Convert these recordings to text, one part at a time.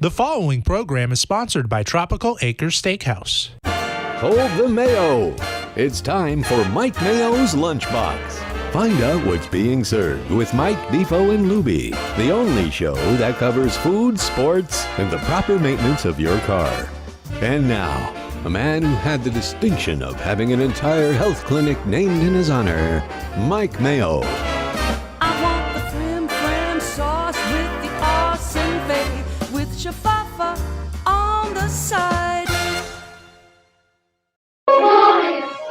The following program is sponsored by Tropical Acres Steakhouse. Hold the Mayo. It's time for Mike Mayo's Lunchbox. Find out what's being served with Mike, Defo and Lubie, the only show that covers food, sports, and the proper maintenance of your car. And now, a man who had the distinction of having an entire health clinic named in his honor, Mike Mayo. I want the flim flam sauce with the awesome fave with shafafa on the side.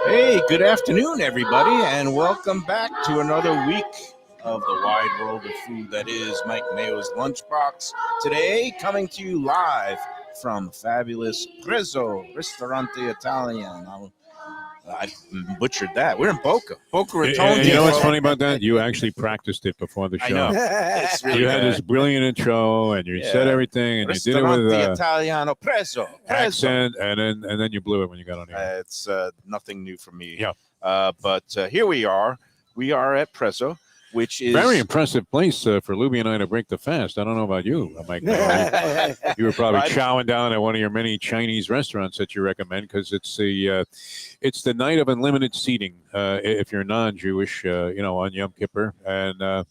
Hey, good afternoon, everybody, and welcome back to another week of the wide world of food that is Mike Mayo's Lunchbox. Today, coming to you live from fabulous Prezzo Ristorante Italian. I butchered that. We're in Boca Raton. And you know what's funny about that? You actually practiced it before the show. I know. It's really you had bad. this brilliant intro, and you said everything, and you did it with Italiano Prezzo. accent, and then you blew it when you got on here. It's nothing new for me. Yeah. But here we are. We are at Prezzo, which is Very impressive place for Lubie and I to break the fast. I don't know about you, Mike. You were probably chowing down at one of your many Chinese restaurants that you recommend because it's the night of unlimited seating if you're non-Jewish, on Yom Kippur, and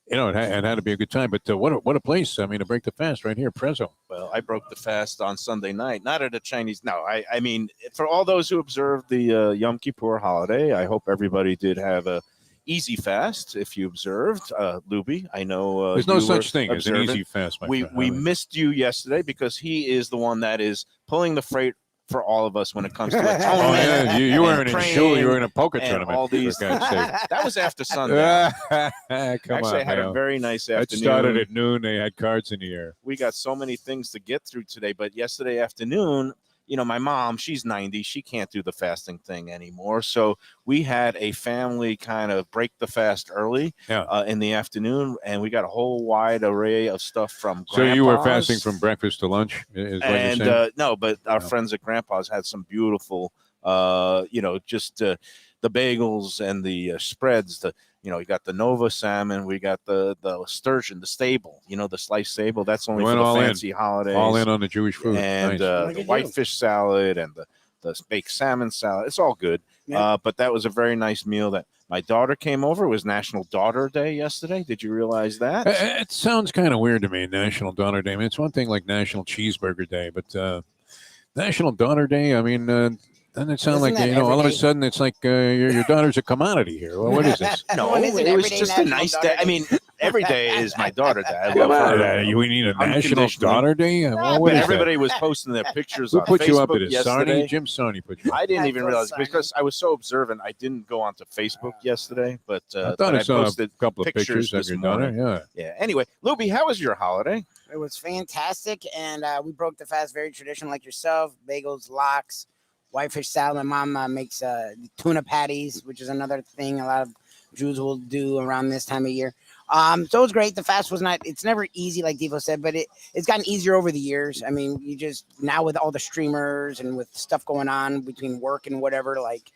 it had to be a good time. But what a place! I mean, to break the fast right here, Prezzo. Well, I broke the fast on Sunday night, not at a Chinese. No, I mean, for all those who observed the Yom Kippur holiday, I hope everybody did have a easy fast. If you observed, Lubie, I know there's no such thing as an easy fast. We missed you yesterday because he is the one that is pulling the freight for all of us when it comes to atonement. Oh yeah, you weren't in shul. You were in a poker and tournament. all these for God's sake. that was after Sunday. Actually, I had a very nice It afternoon. started at noon. They had cards in the air. We got so many things to get through today, but yesterday afternoon, my mom, she's 90. She can't do the fasting thing anymore. So we had a family kind of break the fast early in the afternoon, and we got a whole wide array of stuff from Grandpa's. So you were fasting from breakfast to lunch, is what you're saying? No, but our friends at Grandpa's had some beautiful, just the bagels and the spreads, you got the Nova salmon, we got the sturgeon, the stable, the sliced sable. That's only for the fancy holidays. All in on the Jewish food. And nice. The whitefish salad and the baked salmon salad. It's all good. Yeah. But that was a very nice meal that my daughter came over. It was National Daughter Day yesterday. Did you realize that? It sounds kind of weird to me, National Daughter Day. I mean, it's one thing like National Cheeseburger Day, but National Daughter Day, I mean, doesn't it sound like, all of a sudden it's like your daughter's a commodity here? Well, what is this? No, it was just a nice day. I mean, every day is my daughter day. I love her. We need a National Daughter Day? But everybody was posting their pictures on Facebook. Who put you up at it? Yesterday. Jim Sarney put you up. I didn't even realize because I was so observant. I didn't go onto Facebook yesterday, but I thought I saw posted a couple of pictures of your daughter. Yeah. Anyway, Lubie, how was your holiday? It was fantastic, and we broke the fast very traditional like yourself. Bagels, lox, whitefish salad. My mom makes tuna patties, which is another thing a lot of Jews will do around this time of year. So it was great. The fast was it's never easy, like Devo said, but it's gotten easier over the years. I mean, you just, now with all the streamers and with stuff going on between work and whatever, like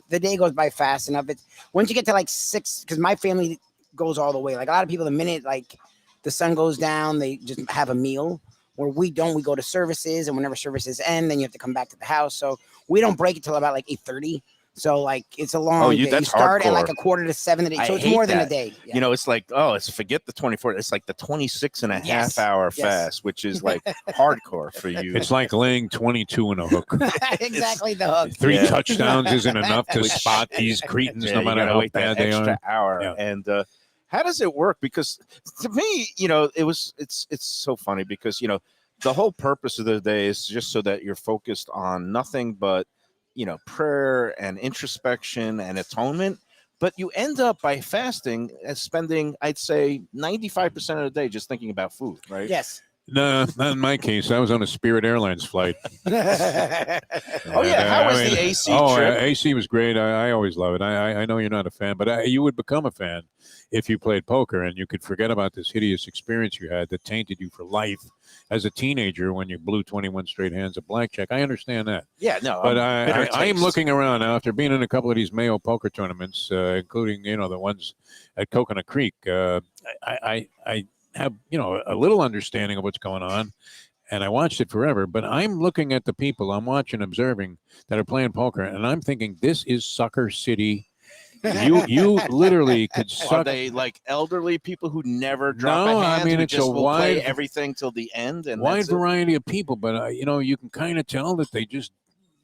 the day goes by fast enough. It's once you get to like 6, because my family goes all the way. Like a lot of people, the minute like the sun goes down, they just have a meal. Where we don't, we go to services, and whenever services end, then you have to come back to the house. So we don't break it till about like 8:30. So like it's a long day. That's you start hardcore. at like 1:45 to 7. So it's more than a day. Yeah. It's like, it's forget the 24. It's like the 26 and a half hour fast, which is like hardcore for you. It's like laying 22 in a hook. Exactly, the hook. 3 touchdowns isn't enough to spot these cretins, no matter how bad they are. Hour. Yeah. And how does it work? Because to me, it's so funny because, the whole purpose of the day is just so that you're focused on nothing but, prayer and introspection and atonement. But you end up by fasting and spending, I'd say, 95% of the day just thinking about food, right? Yes. No, not in my case. I was on a Spirit Airlines flight. How was the AC trip? AC was great. I always love it. I know you're not a fan, but you would become a fan if you played poker and you could forget about this hideous experience you had that tainted you for life as a teenager when you blew 21 straight hands of blackjack. I understand that. Yeah, no. But I am looking around now after being in a couple of these Mayo poker tournaments, including, the ones at Coconut Creek. I have, a little understanding of what's going on. and I watched it forever. But I'm looking at the people I'm watching, observing that are playing poker, and I'm thinking this is Sucker City. You literally could Are suck. they like elderly people who never drop No, a hand? I mean who it's just a will play wide everything till the end, and wide that's it? variety of people, but you can kind of tell that they just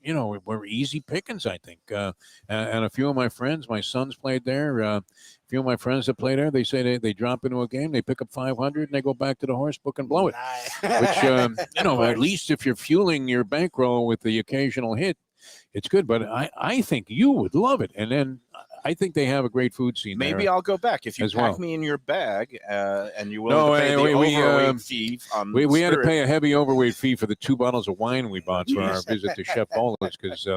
were easy pickings. I think, and a few of my friends, my sons played there. A few of my friends that play there, they say they drop into a game, they pick up 500, and they go back to the horse book and blow it. Which at least if you're fueling your bankroll with the occasional hit, it's good. But I think you would love it, and then I think they have a great food scene. Maybe there I'll go back if you as pack well. me in your bag, and you're willing to pay the overweight fee. On We had to spirit. pay a heavy overweight fee for the 2 bottles of wine we bought for our visit to Chef Bola's, because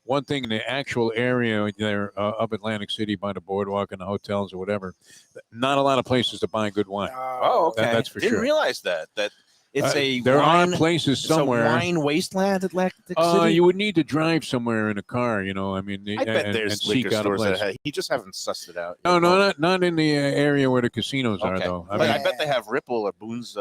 one thing in the actual area there of Atlantic City by the boardwalk and the hotels or whatever, not a lot of places to buy good wine. Oh, okay. That's for Didn't sure. realize that it's a there wine, are places somewhere. It's a wine wasteland, Atlantic City. You would need to drive somewhere in a car, I mean, I bet and there's seek liquor out a stores place. that you just haven't sussed it out. No, yet. not in the area where the casinos are, Okay. though. But I bet they have Ripple or Boone's.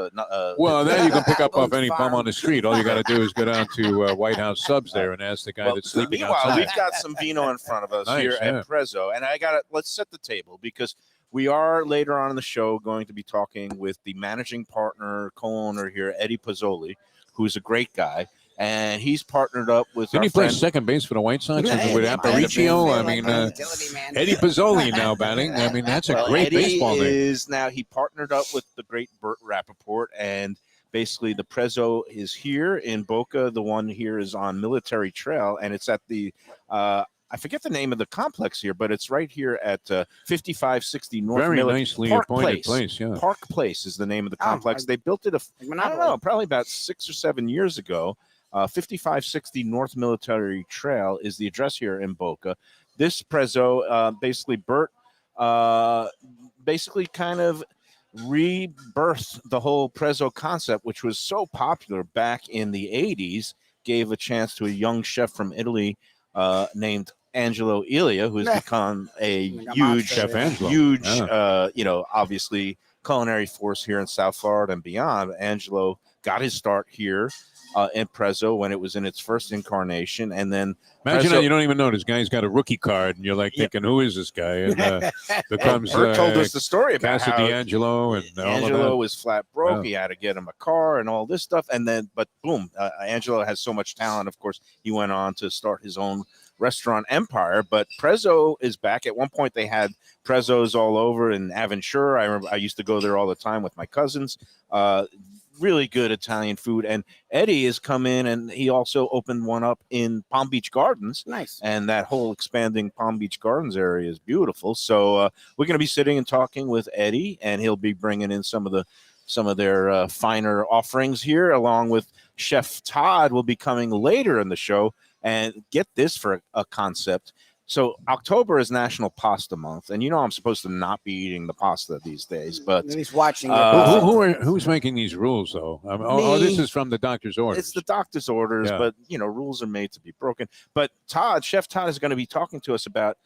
Well, that you can pick up off Boone's any bum Farm. on the street. All you got to do is go down to White House Subs there and ask the guy that's sleeping meanwhile, outside. we've got some vino in front of us Nice, here yeah. at Prezzo, and let's set the table because we are later on in the show going to be talking with the managing partner, co-owner here, Eddie Pozzoli, who's a great guy, and he's partnered up with Didn't our he play friend. second base for the White Sox Hey, with they might have Aparicio? been I like mean, a utility man. Eddie Pozzoli now batting. I mean, that's a Well, great Eddie baseball name. is now he partnered up with the great Burt Rappaport, and basically the Prezzo is here in Boca. The one here is on Military Trail, and it's at the I forget the name of the complex here, but it's right here at 5560 North Very Military nicely Park appointed place, yeah. Park Place is the name of the Oh, complex. They built it, I don't Monopoly. know, probably about 6 or 7 years ago. 5560 North Military Trail is the address here in Boca. This Prezzo, basically Burt, basically kind of rebirthed the whole Prezzo concept, which was so popular back in the 80s, gave a chance to a young chef from Italy named Angelo Ilia, who's become a huge, Chef Angelo. huge, Yeah. obviously culinary force here in South Florida and beyond. Angelo got his start here in Prezzo when it was in its first incarnation, and then Imagine Prezzo- that you don't even know this guy's got a rookie card, and you're like thinking, "Who is this guy?" And becomes Bert told us the story about Casa how D'Angelo and all of Angelo that. was flat broke. Yeah. He had to get him a car and all this stuff. And then, but boom, Angelo has so much talent. Of course, he went on to start his own restaurant empire. But Prezzo is back. At one point, they had Prezzos all over in Aventura. I remember I used to go there all the time with my cousins. Really good Italian food. And Eddie has come in, and he also opened one up in Palm Beach Gardens. Nice. And that whole expanding Palm Beach Gardens area is beautiful. So we're going to be sitting and talking with Eddie, and he'll be bringing in some of their finer offerings here, along with Chef Todd will be coming later in the show. And get this for a concept. So October is National Pasta Month, and I'm supposed to not be eating the pasta these days, but At least watching. Who's making these rules, though? This is from the doctor's orders. it's the doctor's orders, Yeah. but rules are made to be broken. But Chef Todd is going to be talking to us about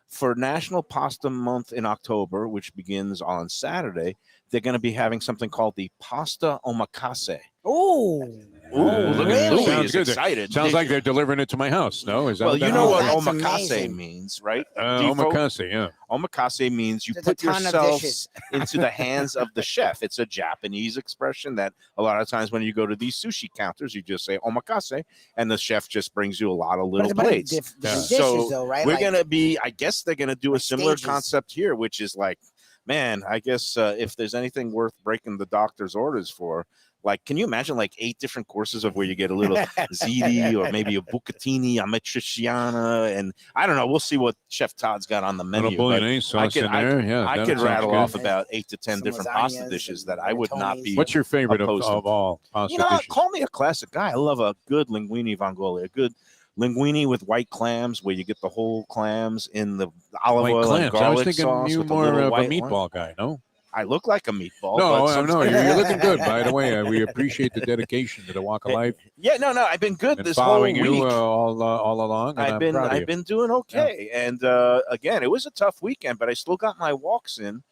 for National Pasta Month in October, which begins on Saturday. They're going to be having something called the Pasta Omakase. Oh, Look at really? Louis Sounds is good. excited. Sounds like they're delivering it to my house. No, is that Well, what you that know what That's omakase amazing. means, right? Defo? Omakase, yeah. Omakase means you There's a put ton of yourself dishes. into the hands of the chef. It's a Japanese expression that a lot of times when you go to these sushi counters, you just say omakase, and the chef just brings you a lot of But little it's about plates. different Yeah. dishes, So though, right? We're Like, gonna be, I guess they're gonna do a like similar stages. concept here, which is like, man, I guess if there's anything worth breaking the doctor's orders for, like, can you imagine like 8 different courses of where you get a little ziti or maybe a bucatini, a matriciana, and I don't know. We'll see what Chef Todd's got on the Little menu. but bolognese sauce in there. Yeah, I that could sounds rattle good. off about 8 to 10 Some different lasagnas pasta dishes that I would not and be. What's your favorite of opposed to. all pasta dishes? Call me a classic guy. I love a good linguine vongole, a good linguine with white clams, where you get the whole clams in the olive White oil clams. and garlic I was thinking sauce you with a more little of a white meatball wine. guy. No, I look like a meatball. no, but no. You're looking good. By the way, we appreciate the dedication to the walk of life. Yeah, no. I've been good And this whole following week. you all along. And I've been doing okay, and again, it was a tough weekend, but I still got my walks in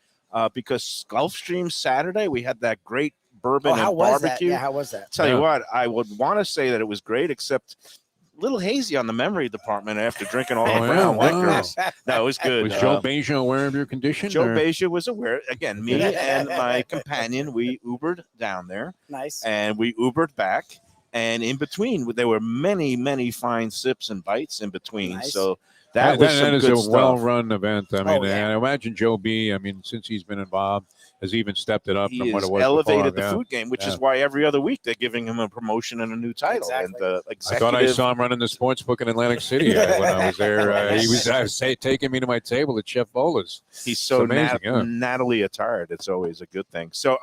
because Gulfstream Saturday we had that great bourbon how and was barbecue. that? Yeah, how was that? Tell you what, I would want to say that it was great, except a little hazy on the memory department after drinking all the brown liquors. No, it was good. Was Joe Beja aware of your condition? Joe or? Beja was aware. Again, me and my companion, we Ubered down there. Nice. And we Ubered back. And in between, there were many, many fine sips and bites in between. Nice. So that is a stuff. well-run event. I mean, yeah. and I imagine Joe B. I mean, since he's been involved, has even stepped it up He from what has it was elevated before. the food game, which is why every other week they're giving him a promotion and a new title. Exactly. And I thought I saw him running the sports book in Atlantic City when I was there. He was taking me to my table at Chef Bola's. He's so amazing, Natalie attired. It's always a good thing. So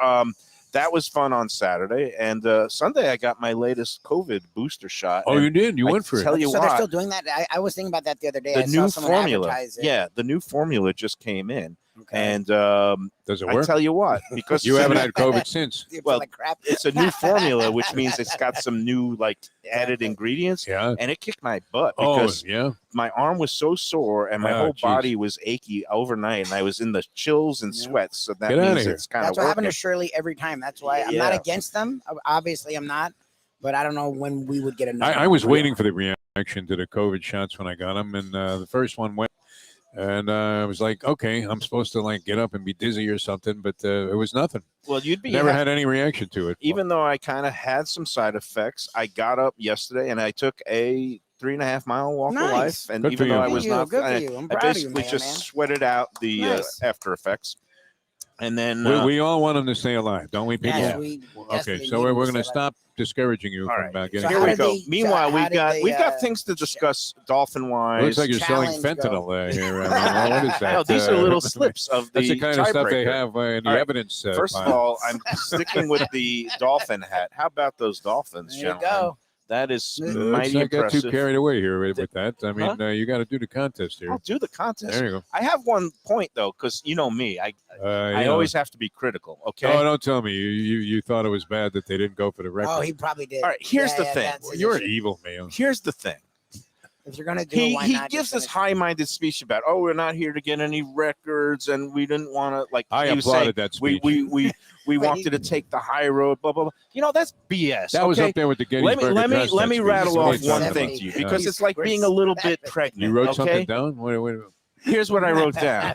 that was fun on Saturday. And Sunday, I got my latest COVID booster shot. Oh, you did? You went for it? Tell you So what, they're still doing that? I was thinking about that the other day. the I new saw someone formula. advertise it. Yeah, the new formula just came in. Okay. And Does it I work? tell you what, because You it's a haven't new- had COVID since. You feel well, like crap. it's a new formula, which means it's got some new added ingredients. Yeah. And it kicked my butt Oh, because yeah. my arm was so sore and my Oh, whole geez. body was achy overnight, and I was in the chills and sweats. So that Get outta means here. it's kind That's of what happened working. to Shirley every time. That's why I'm not Yeah. against them. Obviously, I'm not. But I don't know when we would get another. I was waiting for the reaction to the COVID shots when I got them, and the first one went. And I was like, okay, I'm supposed to get up and be dizzy or something, but it was nothing. Well, you'd be Never had any reaction to it. even though I kind of had some side effects. I got up yesterday and I took a 3.5 mile walk Nice. of life, and Good even for though you. I was Good for you. not, Good for I, you. I'm I proud of you, basically man, just man. sweated out the Nice. after effects, and then We all want them to stay alive, don't we, people? Yes, we Okay, desperately so need we're to going to say stop discouraging you all from right. getting So Here how we did go. they- Meanwhile, how we've did got they, we've got things to discuss dolphin It wise. looks like you're selling challenge fentanyl here. I mean, what is that? No, these are little slips of the That's the kind of stuff they tiebreaker. have in the All right. evidence. First of file. all, I'm sticking with the dolphin hat. How about those dolphins, There you gentlemen? go. That is Let's Let's mighty not get too impressive. carried away here with that. I mean, Huh? you got to do the contest here. I'll do the contest. There you go. I have one point though, because you know me, I You know. always have to be critical. Okay. Oh, don't tell me you thought it was bad that they didn't go for the record. Oh, he probably did. All right, here's the thing. that's his You're issue. evil, man. Here's the thing. If you're gonna do it, He why he not gives just this finish it? high-minded speech about, oh, we're not here to get any records, and we didn't want to I he was applauded saying, that speech. We Wait, wanted to take the high road, blah blah blah. You know, that's BS. That was okay? up there with the Let Gettysburg me Address, let that me speech. rattle You off made one something. thing to you Yeah. because it's like being a little bit pregnant. You wrote okay? something down? Wait. Here's what I wrote down.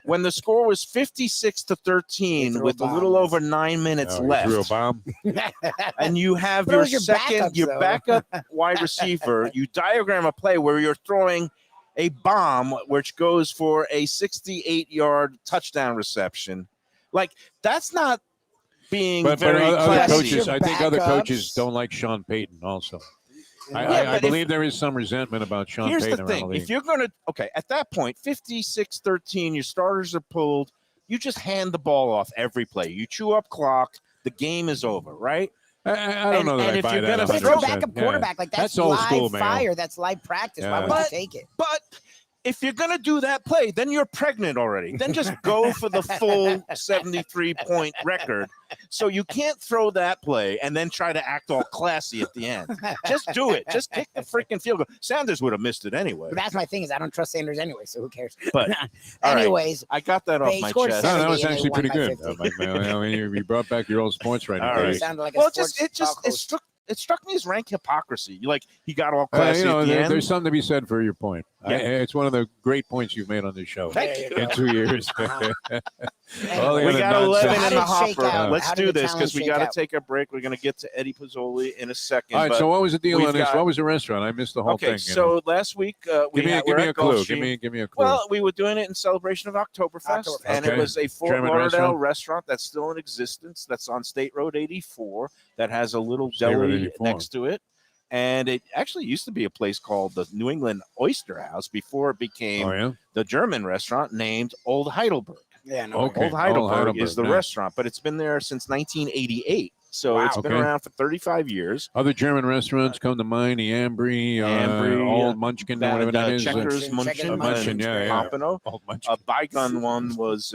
When the score was 56-13 threw a with a bomb, little yes. over 9 minutes Oh, you threw a left, bomb. and you have But it your was your second, backups, your though. backup wide receiver, you diagram a play where you're throwing a bomb, which goes for a 68-yard touchdown reception. Like, that's not being But very other classy. coaches, I think other Backups. coaches don't like Sean Payton also. Yeah, I but if- believe there is some resentment about Sean Here's Payton the around thing. the If league. you're going to, okay, at that point, 56-13, your starters are pulled. You just hand the ball off every play. You chew up clock. The game is over, right? I don't and- know that and I if buy you're that gonna But it's a 100%. backup Yeah. quarterback. Like that's old live school, man. fire. That's live practice. Why Yeah. would you But- take it? But if you're going to do that play, then you're pregnant already. Then just go for the full 73-point record. So you can't throw that play and then try to act all classy at the end. Just do it. Just kick the freaking field goal. Sanders would have missed it anyway. But that's my thing is I don't trust Sanders anyway, so who cares? But, all right. anyways, I got that off They my scored chest. No, that 70 was and they actually won pretty by good. 50. Mike Mayo. I mean, you brought back your old sports writing All days. right. sounded like a Well, sports talk host. it struck me as rank hypocrisy. Like he got all classy You know, at the end. there's something to be said for your point. Yeah. It's one of the great points you've made on this show Thank There you you. in 2 years. All the We other got 11 nonsense. in the How did it shake hopper. out? Let's How did do the this because challenge we shake got to out? take a break. We're going to get to Eddie Pozzoli in a second. All right, but so what was the deal we've on this? got- What was the restaurant? I missed the whole okay, thing. you so know. last week we give we're me at a clue. Gulfstream. Give me a clue. Well, we were doing it in celebration of Oktoberfest, Oktoberfest. and it Okay. was a Fort German Lauderdale restaurant that's still in existence. That's on State Road 84. That has a little State Road deli 84. next to it, and it actually used to be a place called the New England Oyster House before it became Oh yeah. the German restaurant named Old Heidelberg. Yeah, no. Okay. Old Heidelberg, Old Heidelberg, is the nice. restaurant, but it's been there since 1988. So Wow. it's been Okay. around for 35 years. Other German restaurants come to mind: the Ambry, Ambry, Old Munchkin, or whatever that is. Checkers, Munchkin, Munchen, Munchen, and yeah. Pompano. Old Munchkin. A bygone one was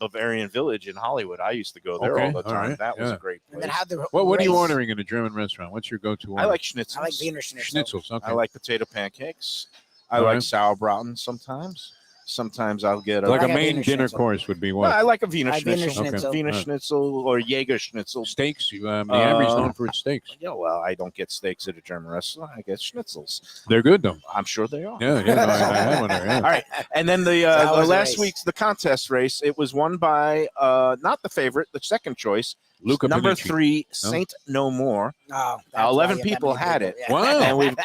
Bavarian Village in Hollywood. I used to go there Okay, all the all time. right, That was yeah. a great And place. then how the What are you race- ordering in a German restaurant? What's your go-to order? I like schnitzels. I like Wiener Schnitzel. schnitzels. Okay. I like potato pancakes. I All like right. sauerbraten sometimes. Sometimes I'll get Like a I got main Wiener dinner Schnitzel. course would be Well, I what? like a Wiener Wiener Schnitzel, Schnitzel. Wiener Okay. Schnitzel or Jaeger Schnitzel. Steaks. Miami's known for its steaks. Yeah, well, I don't get steaks at a German restaurant. I get schnitzels. They're good though. I'm sure they are. Yeah, no, I had one there. Yeah. All right, and then the How was the last race? week's the contest race. It was won by not the favorite, the second choice, Luca number Panucci. 3, Saint No More. Oh, that's 11 why you have people that many had it. people. Wow. And we've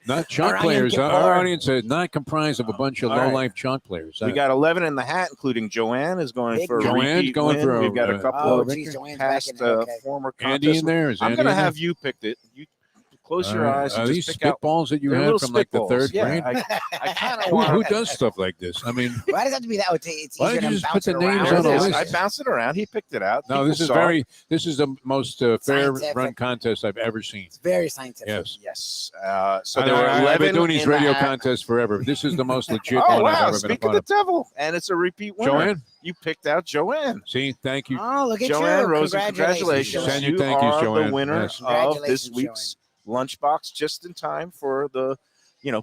Not chalk Orion players. Kapoor. Our audience is not comprised of a bunch of All right. low-life chalk players. we got 11 in the hat, including Joanne is going Big for a Joanne's repeat going win. for a- We've got a couple Oh, of geez, Joanne's back past in it. Okay. former Andy contest. in there. Is I'm Andy going to in there? have you pick it. You close your eyes Are and these just pick out. spitballs that you They're had little from like the spitballs. third Yeah, grade? I kind of Who want. does stuff like this? I mean, Why does it have to be that? It's Why easier don't you to just bounce put it the names around. on the There it is. list? I bounced it around. He picked it out. no, People this is saw very. it. This is the most fair Scientific. run contest I've ever seen. It's very scientific. Yes. Yes. So there were I've 11 been doing these in the radio hat. contests forever. This is the most legit Oh one I've wow! ever been a Speak of part the of. devil, and it's a repeat winner. Joanne, You picked out Joanne. see, thank you. Oh, look at Joanne you. Rosen, congratulations. Send your You thank yous, are Joanne. the winner Yes. of Congratulations, this week's lunchbox, just in time for the,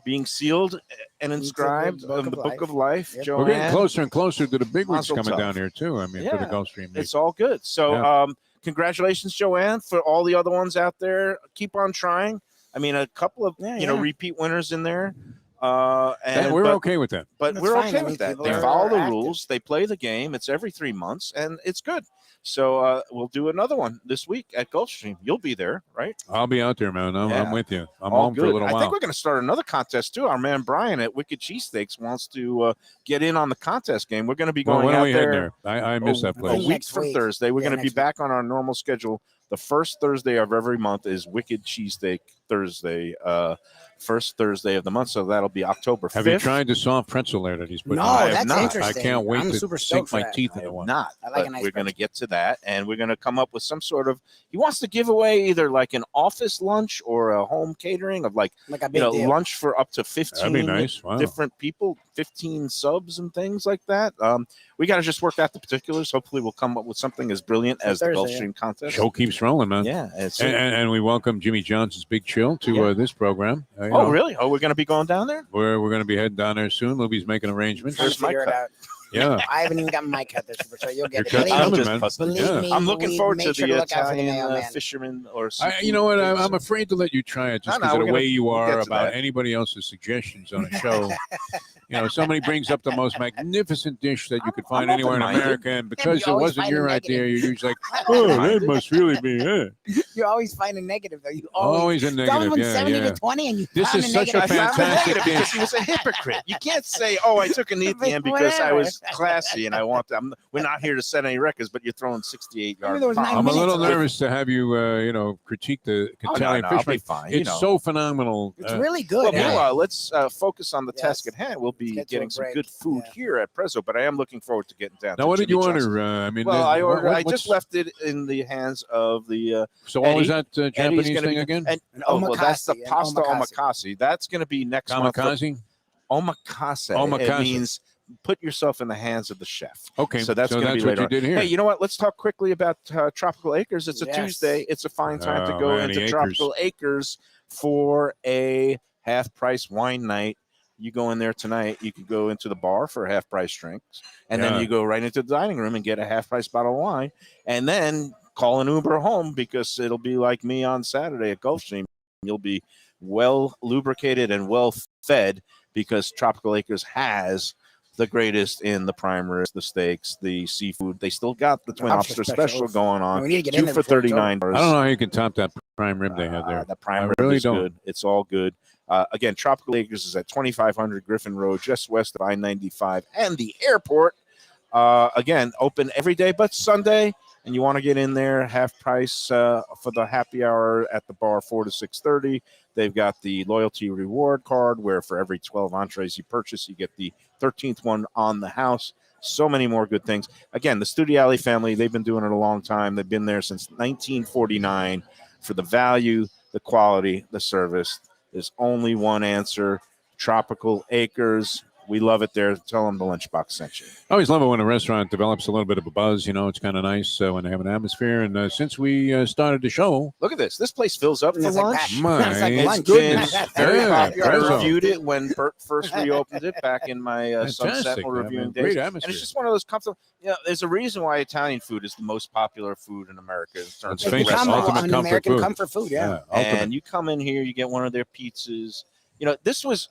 being sealed and Into the inscribed Book in of the Book Life. of Life. Yep. We're getting Joanne, closer and closer to the big wigs Mazel coming tov. down here too. I mean, for the Yeah. Gulfstream League. it's all good. So, Yeah. congratulations, Joanne, for all the other ones out there. Keep on trying. I mean, a couple of Yeah. repeat winners in there. And We're but- okay with that. But That's we're fine. okay I mean, with that. people They are follow the active. rules. They play the game. It's every 3 months, and it's good. So we'll do another one this week at Gulfstream. You'll be there, right? I'll be out there, man. I'm Yeah. with you. I'm All home for a good. little I while. think we're going to start another contest too. Our man Brian at Wicked Cheesesteaks wants to get in on the contest game. We're going to be Well, going when are out we heading there there? I missed that a place. week Next from week. Thursday. We're Yeah, going to be next week. back on our normal schedule. The first Thursday of every month is Wicked Cheesesteak Thursday. First Thursday of the month, so that'll be October 5th. Have you tried the soft pretzel there that he's putting? No, in? I have that's not. interesting. I can't wait I'm to super sink stoked for my that. teeth I into have one. not. I like a but nice we're going to pretzel. get to that, and we're going to come up with some sort of. He wants to give away either like an office lunch or a home catering of like Like a big deal. lunch for up to 15 That'd be nice. Wow. different people, 15 subs and things like that. We got to just work out the particulars. Hopefully, we'll come up with something as brilliant as the Thursday, Gulfstream contest. Show keeps rolling, man. Yeah, it's, And we welcome Jimmy Johnson's Big Chill to Yeah. this program. You oh know, really? Oh, we're going to be going down there. We're going to be heading down there soon. Lubie's making arrangements. Trying to Where's my figure it cut? out. Yeah. I haven't even got my cut there, Super Show. You'll Your get it. cut's Believe coming, me. just man. busting. Believe Yeah. me. I'm looking we forward make to sure the look out for the Italian Mayo man. fisherman or You know what? I'm seafood. afraid to let you try it just No, because no, of the we're way you we'll are get to about that. anybody else's suggestions on a show. Somebody brings up the most magnificent dish that you could find I'm anywhere in open-minded. America, and because you it always wasn't find a your negative. idea, you're usually like, I'm oh, open-minded. that must really be it. You always find a negative, though. You Always a Going negative, from yeah, 70 yeah. to 20, and you This found is a such a negative. I found the fantastic negative because dish. he was a hypocrite. You can't say, "Oh, I took an Ethian because I was classy and I want them." We're not here to set any records, but you're throwing 68 I mean, yards. there was 9 I'm a little minutes. nervous to have you, critique the Oh, Italian no, I'll fish. be fine. You It's know. so phenomenal. It's really good. Well, yeah. meanwhile, let's focus on the Yes. task at hand. We'll Let's be get to getting a some break. good food Yeah. here at Prezzo, but I am looking forward to getting down. Now, to what did Jimmy you John's. order? I mean, Well, I ordered. I what's- just left it in the hands of the. So, what was Eddie. that Japanese gonna thing be- again? And An well, that's the omakase, an pasta omakase. omakase. That's going to be next month. Kamikaze? Omakase. Omakase. It means put yourself in the hands of the chef. Okay, So that's gonna be what later you on. did here. Hey, you know what? Let's talk quickly about Tropical Acres. It's a Yes. Tuesday. It's a fine time to Oh, go man, into the Acres. Tropical Acres for a half-price wine night. You go in there tonight. You could go into the bar for half-price drinks, and Yeah. then you go right into the dining room and get a half-price bottle of wine, and then call an Uber home because it'll be like me on Saturday at Gulfstream. You'll be well lubricated and well fed because Tropical Acres has the greatest in the prime ribs, the steaks, the seafood. They still got the Twin Lobster Lobster special specials. going on. We need to get in 2 there for before it's over. $39. I don't know how you can top that prime rib they had there. The prime I rib really is don't. good. It's all good. Again, Tropical Acres is at 2500 Griffin Road, just west of I-95 and the airport. Again, open every day but Sunday. And you want to get in there, half price for the happy hour at the bar, 4 to 6:30. They've got the loyalty reward card where for every 12 entrees you purchase, you get the 13th one on the house. So many more good things. Again, the Studiali family, they've been doing it a long time. They've been there since 1949 for the value, the quality, the service. There's only one answer, Tropical Acres. We love it there. Tell them the Lunchbox sent you. I always love it when a restaurant develops a little bit of a buzz. It's kind of nice when they have an atmosphere. And since we started the show, Look at this. This place fills up for It's like lunch. that. My It's like It's lunch. been very Yeah, popular. I Prezzo. reviewed it when Bert first reopened it back in my Sunset fantastic. reviewing Great days. atmosphere. And it's just one of those comfortable. There's a reason why Italian food is the most popular food in America in terms Let's of face it, Become ultimate an comfort American food. comfort food. Yeah. ultimate. And you come in here, you get one of their pizzas. This was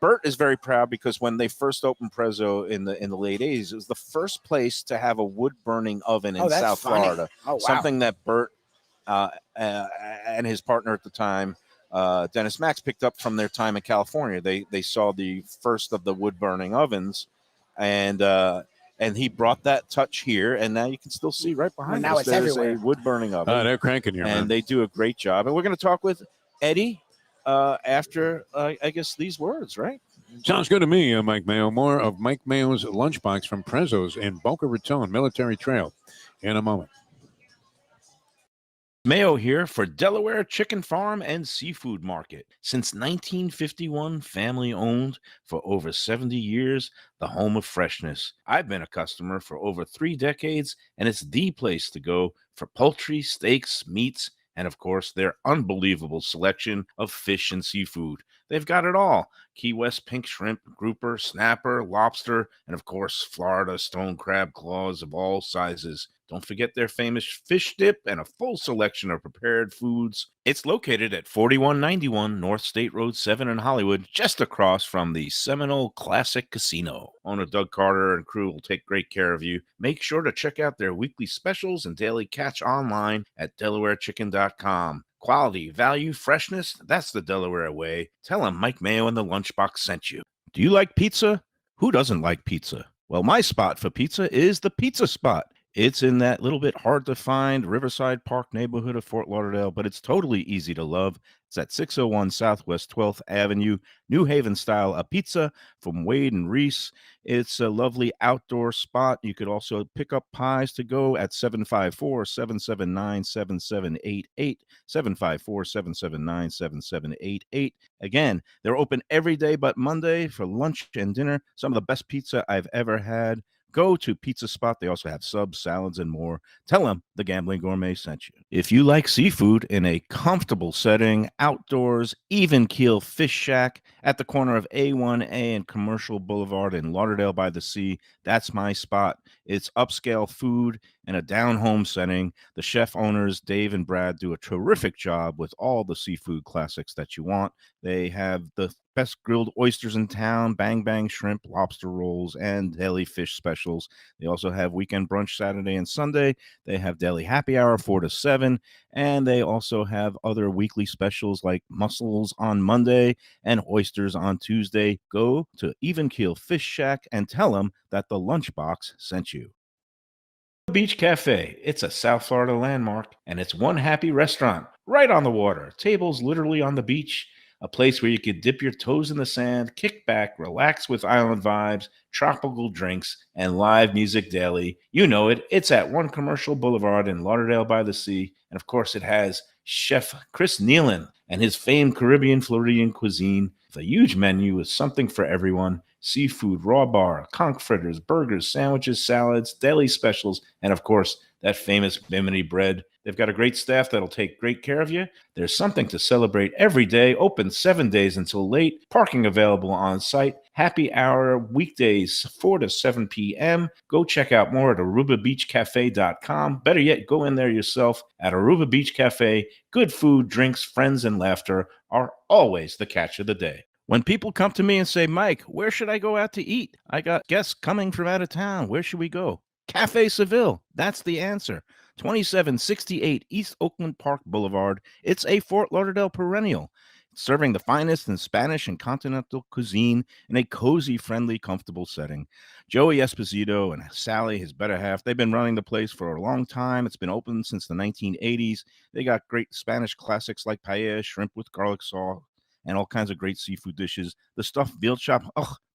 Bert is very proud because when they first opened Prezzo in the late 80s, it was the first place to have a wood burning oven in Oh, that's South funny. Florida. Oh, wow. Something that Bert and his partner at the time, Dennis Max, picked up from their time in California. They saw the first of the wood burning ovens, and he brought that touch here, and now you can still see right behind now us it's there's everywhere. a wood burning oven, They're cranking here, and man. they do a great job. And we're going to talk with Eddie after I guess these words, right? Sounds good to me, Mike Mayo. More of Mike Mayo's Lunchbox from Prezzo's in Boca Raton Military Trail in a moment. Mayo here for Delaware Chicken Farm and Seafood Market. Since 1951, family owned for over 70 years, the home of freshness. I've been a customer for over 3 decades, and it's the place to go for poultry, steaks, meats, and of course, their unbelievable selection of fish and seafood. They've got it all. Key West pink shrimp, grouper, snapper, lobster, and of course, Florida stone crab claws of all sizes. Don't forget their famous fish dip and a full selection of prepared foods. It's located at 4191 North State Road 7 in Hollywood, just across from the Seminole Classic Casino. Owner Doug Carter and crew will take great care of you. Make sure to check out their weekly specials and daily catch online at DelawareChicken.com. Quality, value, freshness, that's the Delaware way. Tell them Mike Mayo and the Lunchbox sent you. Do you like pizza? Who doesn't like pizza? Well, my spot for pizza is the Pizza Spot. It's in that little bit hard to find Riverside Park neighborhood of Fort Lauderdale, but it's totally easy to love. It's at 601 Southwest 12th Avenue, New Haven style a pizza from Wade and Reese. It's a lovely outdoor spot. You could also pick up pies to go at 754-779-7788, 754-779-7788. Again, they're open every day but Monday for lunch and dinner. Some of the best pizza I've ever had. Go to Pizza Spot. They also have subs, salads, and more. Tell them the Gambling Gourmet sent you. If you like seafood in a comfortable setting, outdoors, even keel fish shack at the corner of A1A and Commercial Boulevard in Lauderdale by the Sea, that's my spot. It's upscale food in a down-home setting. The chef owners, Dave and Brad, do a terrific job with all the seafood classics that you want. They have the best grilled oysters in town, bang bang shrimp, lobster rolls, and deli fish specials. They also have weekend brunch Saturday and Sunday. They have deli happy hour 4 to 7, and they also have other weekly specials like mussels on Monday and oysters on Tuesday. Go to Even Keel Fish Shack and tell them that the Lunchbox sent you. Beach Cafe. It's a South Florida landmark, and it's one happy restaurant right on the water. Tables literally on the beach. A place where you could dip your toes in the sand, kick back, relax with island vibes, tropical drinks, and live music daily. You know it. It's at One Commercial Boulevard in Lauderdale by the Sea. And of course, it has Chef Chris Nealon and his famed Caribbean Floridian cuisine. The huge menu with something for everyone. Seafood, raw bar, conch fritters, burgers, sandwiches, salads, deli specials, and of course, that famous Bimini bread. They've got a great staff that'll take great care of you. There's something to celebrate every day. Open 7 days until late. Parking available on site. Happy hour weekdays 4 to 7 p.m. Go check out more at ArubaBeachCafe.com. Better yet, go in there yourself at Aruba Beach Cafe. Good food, drinks, friends, and laughter are always the catch of the day. When people come to me and say, Mike, where should I go out to eat? I got guests coming from out of town. Where should we go? Cafe Seville. That's the answer. 2768 East Oakland Park Boulevard. It's a Fort Lauderdale perennial, serving the finest in Spanish and continental cuisine in a cozy, friendly, comfortable setting. Joey Esposito and Sally, his better half, they've been running the place for a long time. It's been open since the 1980s. They got great Spanish classics like paella, shrimp with garlic sauce, and all kinds of great seafood dishes. The stuffed veal chop,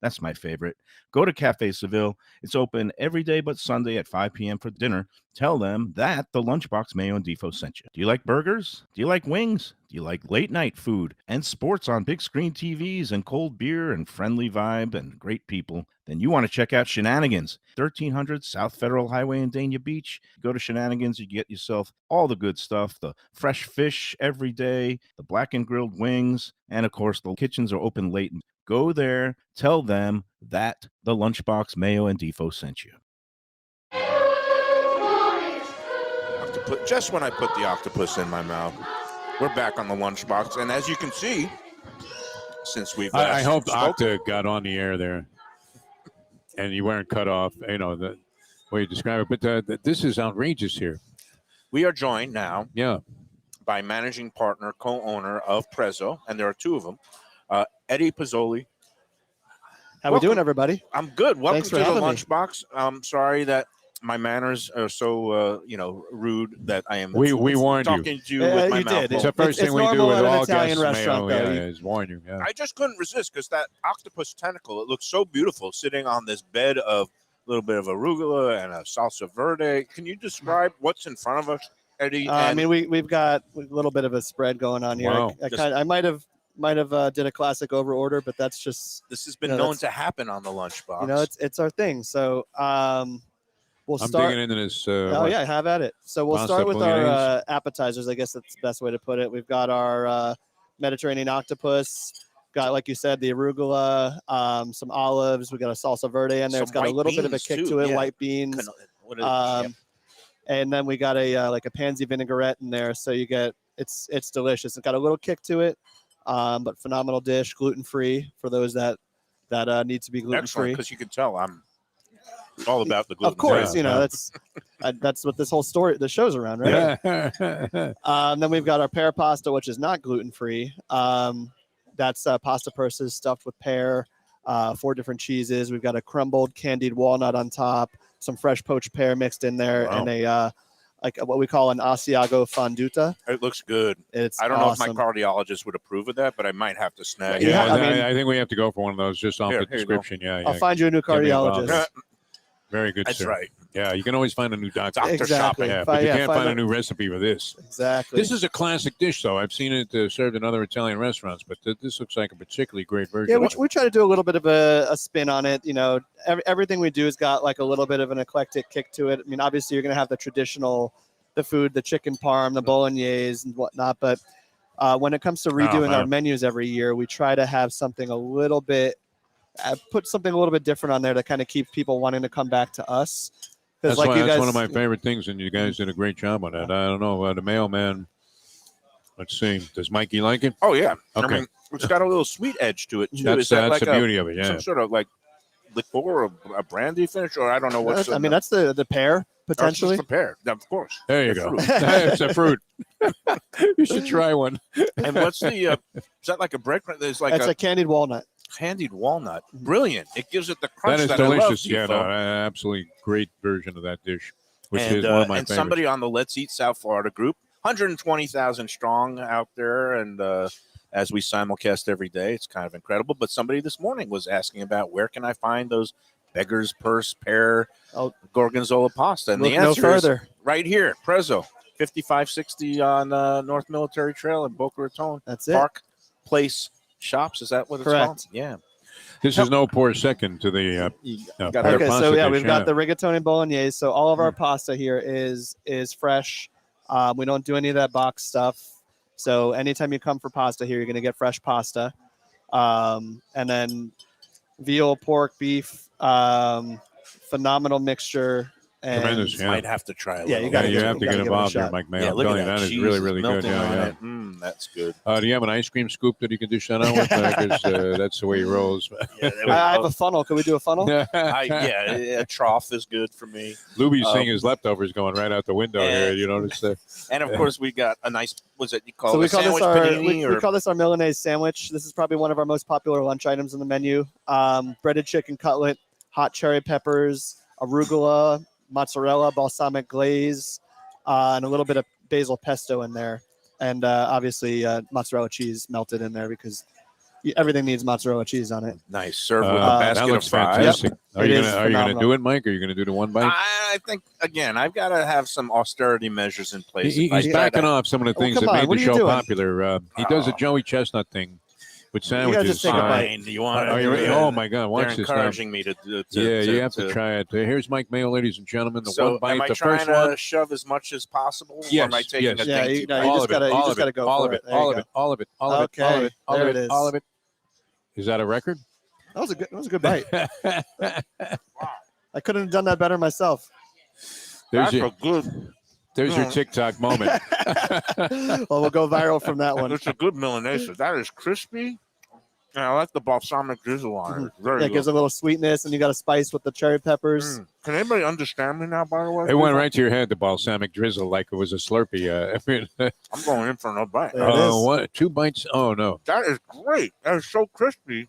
That's my favorite. Go to Cafe Seville. It's open every day but Sunday at 5 p.m. for dinner. Tell them that the Lunchbox Mayo and Defo sent you. Do you like burgers? Do you like wings? Do you like late night food and sports on big screen TVs and cold beer and friendly vibe and great people? Then you want to check out Shenanigans, 1300 South Federal Highway in Dania Beach. Go to Shenanigans, you get yourself all the good stuff, the fresh fish every day, the blackened grilled wings, and of course the kitchens are open late. Go there, tell them that the Lunchbox Mayo and Defo sent you. Just when I put the octopus in my mouth, we're back on the Lunchbox, and as you can see, since we've I hope Octa got on the air there, and you weren't cut off. You know the way you describe it, but this is outrageous here. We are joined now, Yeah, by managing partner, co-owner of Prezzo, and there are two of them, Eddie Pizzoli. How we doing, everybody? I'm good. Welcome Thanks to for the having me. Lunchbox. I'm sorry that my manners are so rude that I am. we warned you. talking to you with my you mouth did. It's full. the first It's thing we do normal with at an all Italian guests. restaurant, Mayo, though. is warn you. Yeah. I just couldn't resist because that octopus tentacle, it looks so beautiful sitting on this bed of a little bit of arugula and a salsa verde. Can you describe what's in front of us, Eddie? I mean, we've got a little bit of a spread going on here. Wow. I might have did a classic over order, but that's just this has been you know, known that's- to happen on the Lunchbox. it's our thing. So we'll I'm start. digging into this. Oh yeah, have at it. So we'll Pasta start with our bolognese. appetizers. I guess that's the best way to put it. We've got our Mediterranean octopus. Got, like you said, the arugula, some olives. We got a salsa verde in there. Some It's got a white little bit of a beans, kick too, to it. yeah. White beans. What is it? And then we got a like a pansy vinaigrette in there, so you get it's delicious. It's got a little kick to it, but phenomenal dish, gluten free for those that need to be gluten Excellent, free. because you can tell I'm all about the gluten. Of course, Yeah. that's what this whole the show's around, right? Then we've got our pear pasta, which is not gluten free. That's pasta purses stuffed with pear, 4 different cheeses. We've got a crumbled candied walnut on top, some fresh poached pear mixed in there, Wow. and a like what we call an Asiago fonduta. It looks good. It's I don't awesome. know if my cardiologist would approve of that, but I might have to snag Yeah, Yeah, I mean- I think we have to go for one of those just off Here, the here you go. description. Yeah, I'll yeah. find you a new Give me a cardiologist. bottle. Very good, That's sir. right. Yeah, you can always find a new doctor. Doctor Exactly. shopping. Yeah, Fi- but you yeah, can't find find a a- new recipe for this. Exactly. This is a classic dish, though. I've seen it served in other Italian restaurants, but this looks like a particularly great version. Yeah, we try to do a little bit of a spin on it. You know, everything we do has got like a little bit of an eclectic kick to it. I mean, obviously you're going to have the traditional, the food, the chicken parm, the bolognese and whatnot. But when it comes to redoing our man. menus every year, we try to have something a little bit, put something a little bit different on there to kind of keep people wanting to come back to us. That's, Like why, you that's guys, one of my favorite things, and you guys did a great job on that. I don't know, the mailman. Let's see. Does Mikey like it? Oh yeah. Okay. I mean, it's got a little sweet edge to it too. That's Is that like the beauty of it. Yeah. some sort of like liqueur or a brandy finish, or I don't know what's. I mean, that's the pear potentially. prepared, of course. There you The go. fruit. It's a fruit. You should try one. And what's the? Is that like a bread? There's like It's a candied walnut. candied walnut. Brilliant. It gives it the crunch That is I love, delicious. Yeah, Defo. no, absolutely great version of that dish, which and, is one of my and favorites. somebody on the Let's Eat South Florida group, 120,000 strong out there, and as we simulcast every day, it's kind of incredible. But somebody this morning was asking about where can I find those Beggar's Purse pear gorgonzola pasta, and Look the no answer further. is right here, Prezzo, 5560 on North Military Trail in Boca Raton. That's it. Park Place Shops. Is that what it's Correct. called? Yeah. This is no poor second to the got pear Okay, pasta so yeah, dish, we've got the rigatoni bolognese. So all of our Mm. pasta here is fresh. We don't do any of that box stuff. So anytime you come for pasta here, you're going to get fresh pasta. And then veal, pork, beef, phenomenal mixture. And Tremendous, yeah. Might have to try it. Yeah, you Yeah, gotta you give it- have to you get gotta give it a involved here, shot. Mike Mayo. Yeah, I'm look telling at you, that. that is Cheese really, really good. melting on Yeah, it. That's good. yeah. Do you have an ice cream scoop that you can dish that out with? Because that's the way he rolls. Yeah, there we I have go. a funnel. Can we do a funnel? yeah, a trough is good for me. Lubie's seeing his leftovers going right out the window here. You notice that? And of course, we got a nice. Was it you call So it we a call this sandwich our panini we call this our Milanese sandwich. This is probably one of our most popular lunch items in the menu. Breaded chicken cutlet, hot cherry peppers, arugula, mozzarella, balsamic glaze, and a little bit of basil pesto in there, and obviously mozzarella cheese melted in there because everything needs mozzarella cheese on it. Nice. Served with a that basket of looks fries. fantastic. Are It you is gonna phenomenal. do it, Mike? Are you gonna do the one bite? I think again, I've got to have some austerity measures in place. If I He's try backing to- off some of the Oh, things come that on, made what the are you show doing? popular. He does a Joey Chestnut thing with gotta sandwiches. just take a bite. Fine. You want Are you ready? Oh my God! They're Watch this now. encouraging me to Yeah, you have to try it. Here's Mike Mayo, ladies and gentlemen. The So one bite, am I the trying first to one. shove as much as possible? Yes, Or am I taking yes. a Yeah, dainty you bite? just all of it, gotta- you all just of gotta it, go all for of it. it, There you all of go. it, all of it, all of it, all of Okay, it, all there of it it, is. all of it. Is that a record? That was a good bite. I couldn't have done that better myself. There's That's your, a good. there's your TikTok moment. Well, we'll go viral from that one. It's a good Milanese. That is crispy. And I like the balsamic drizzle on it. It's very Yeah, it good. gives a little sweetness, and you got a spice with the cherry peppers. Can anybody understand me now, by the way? It went right to your head, the balsamic drizzle, like it was a Slurpee. I mean, I'm going in for another bite. There it is. what? 2 bites? Oh no! That is great. That is so crispy.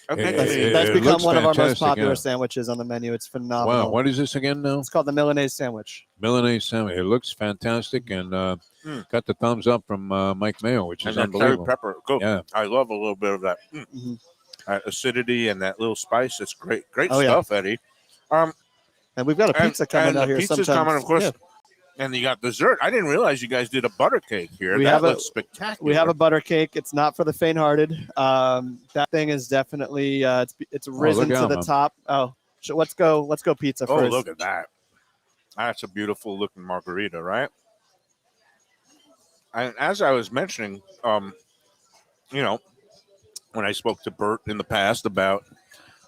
That makes That's, me- that's it become looks one of our most fantastic, popular yeah. sandwiches on the menu. It's phenomenal. Wow, what is this again now? It's called the Milanese sandwich. Milanese sandwich. It looks fantastic, and got the thumbs up from Mike Mayo, which is and that cherry unbelievable. pepper. Good. Yeah. I love a little bit of that. Mhm. Acidity and that little spice. It's great. Great Oh, yeah. stuff, Eddie. And we've got a And- pizza coming and out the here pizza's sometime. coming, of course. Yeah. And you got dessert. I didn't realize you guys did a butter cake here. We That have a- looks spectacular. We have a butter cake. It's not for the faint-hearted. That thing is definitely it's risen look to out, the man. top. Oh, so let's go pizza Oh, first. look at that. That's a beautiful looking margarita, right? And as I was mentioning, you know, when I spoke to Bert in the past about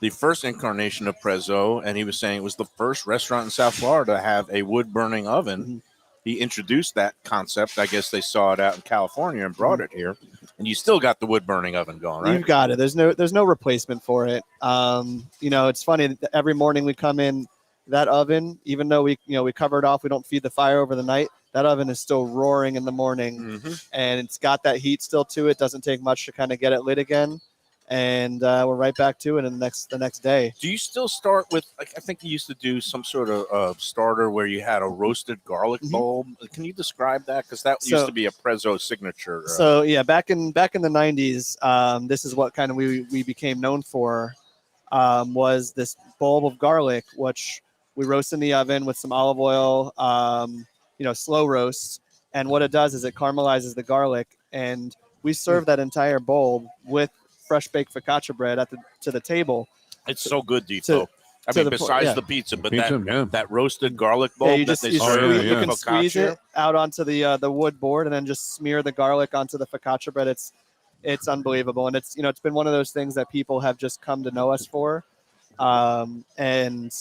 the first incarnation of Prezzo, and he was saying it was the first restaurant in South Florida to have a wood-burning oven. Mhm. He introduced that concept. I guess they saw it out in California and brought it here. And you still got the wood-burning oven going, right? You've got it. There's no replacement for it. It's funny that every morning we come in, that oven, even though we cover it off, we don't feed the fire over the night. That oven is still roaring in the morning, and it's got that heat still to it. Doesn't take much to kind of get it lit again, and we're right back to it in the next day. Do you still start with, like, I think you used to do some sort of starter where you had a roasted garlic bulb. Can you describe that? Because that used to be a Prezzo signature. So yeah, back in the 90s, this is what kind of we became known for, was this bulb of garlic, which we roast in the oven with some olive oil, slow roast. And what it does is it caramelizes the garlic, and we serve that entire bulb with fresh baked focaccia bread to the table. It's so good, Defo. I to mean, the besides yeah. the pizza, but Pizza, yeah. that roasted garlic bulb Yeah, you that just they you serve squeeze, with you can focaccia. squeeze it out onto the wood board, and then just smear the garlic onto the focaccia bread. It's unbelievable, and it's been one of those things that people have just come to know us for. And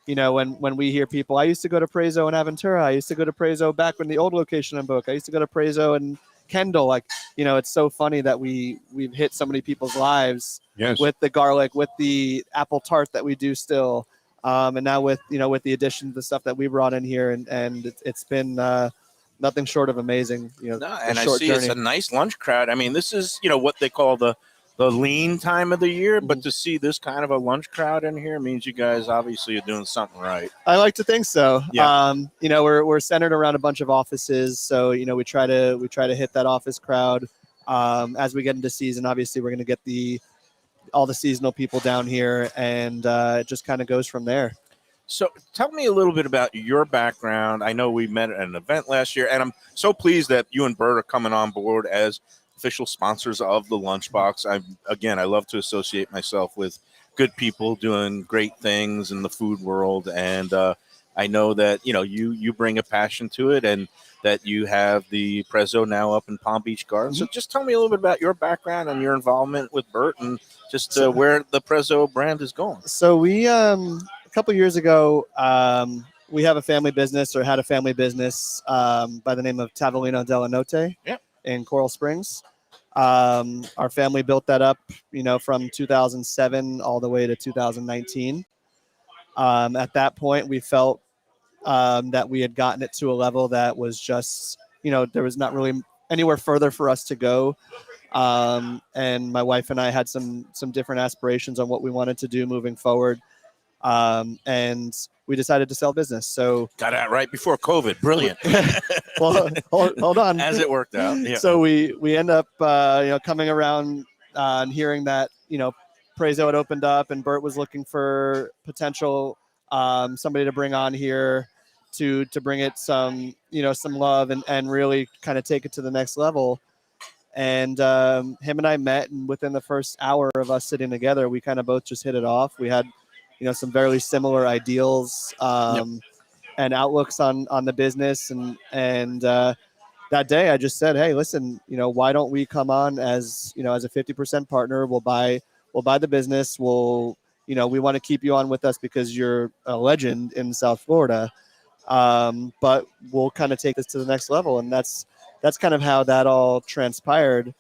when we hear people, I used to go to Prezzo in Aventura. I used to go to Prezzo back when the old location in Boca. I used to go to Prezzo in Kendall. It's so funny that we've hit so many people's lives Yes. with the garlic, with the apple tart that we do still. And now with the addition of the stuff that we brought in here, and it's been nothing short of amazing. No, a and I short see journey. it's a nice lunch crowd. I mean, this is what they call the lean time of the year, but to see this kind of a lunch crowd in here means you guys obviously are doing something right. I like to think so. Yeah. We're centered around a bunch of offices, so we try to hit that office crowd. As we get into season, obviously we're going to get all the seasonal people down here, and it just kind of goes from there. So tell me a little bit about your background. I know we met at an event last year, and I'm so pleased that you and Bert are coming on board as official sponsors of the Lunchbox. I love to associate myself with good people doing great things in the food world, and I know that you bring a passion to it, and that you have the Prezzo now up in Palm Beach Gardens. So just tell me a little bit about your background and your involvement with Bert, and just where the Prezzo brand is going. So we a couple years ago, we have a family business, or had a family business by the name of Tavolino della Notte in Coral Springs. Our family built that up, from 2007 all the way to 2019. At that point, we felt that we had gotten it to a level that was just, there was not really anywhere further for us to go. And my wife and I had some different aspirations on what we wanted to do moving forward. And we decided to sell business. So Got out right before COVID. Brilliant. well, hold on. As it worked out. Yeah. So we end up, coming around and hearing that, Prezzo had opened up and Bert was looking for potential somebody to bring on here to bring it some love and really kind of take it to the next level. And him and I met, and within the first hour of us sitting together, we kind of both just hit it off. We had, some very similar ideals and outlooks on the business. And that day I just said, hey, listen, why don't we come on as a 50% partner? We'll buy the business. We want to keep you on with us because you're a legend in South Florida. But we'll kind of take this to the next level. And that's kind of how that all transpired.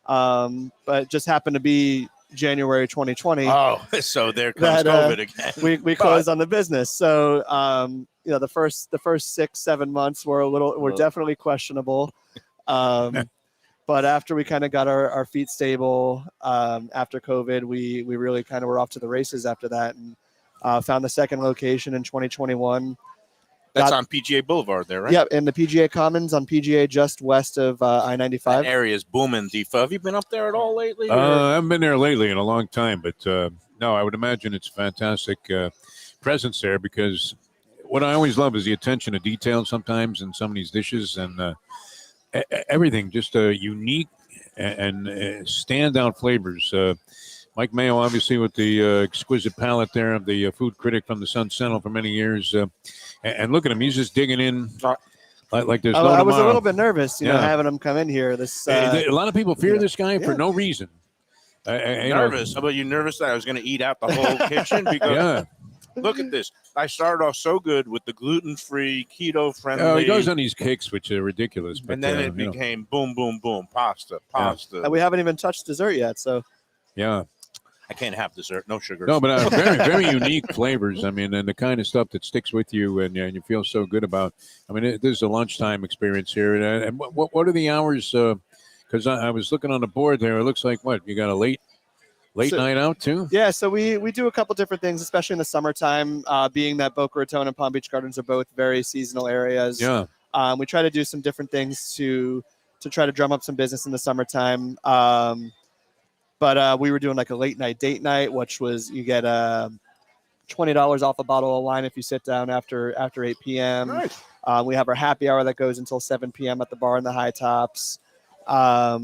But it just happened to be January 2020. Oh, so there comes COVID again. We closed on the business. So, the first 6-7 months were definitely questionable. But after we kind of got our feet stable, after COVID, we really kind of were off to the races after that, and found the second location in 2021. That's on PGA Boulevard there, right? Yeah, in the PGA Commons on PGA just west of I-95. That area is booming, Defo. Have you been up there at all lately? I haven't been there lately in a long time, but no, I would imagine it's a fantastic presence there, because what I always love is the attention to detail sometimes in some of these dishes, and everything just unique and standout flavors. Mike Mayo, obviously, with the exquisite palate there of the food critic from the Sun Sentinel for many years. And look at him. He's just digging in like there's no tomorrow. I was a little bit nervous, having him come in here. A lot of people fear this guy for no reason. Nervous? How about you nervous that I was going to eat out the whole kitchen? Because look at this. I started off so good with the gluten-free, keto-friendly. Oh, he goes on these kicks, which are ridiculous. But, and then it became boom, boom, boom, pasta. And we haven't even touched dessert yet, so. Yeah. I can't have dessert, no sugar. No, but very, very unique flavors. I mean, and the kind of stuff that sticks with you and you feel so good about. I mean, this is a lunchtime experience here. And what are the hours? Because I was looking on the board there. It looks like you got a late night out too? Yeah, so we do a couple different things, especially in the summertime, being that Boca Raton and Palm Beach Gardens are both very seasonal areas. Yeah. We try to do some different things to try to drum up some business in the summertime. But we were doing like a late night date night, which was you get $20 off a bottle of wine if you sit down after 8 p.m. Nice. We have our happy hour that goes until 7 p.m. at the bar in the High Tops. Our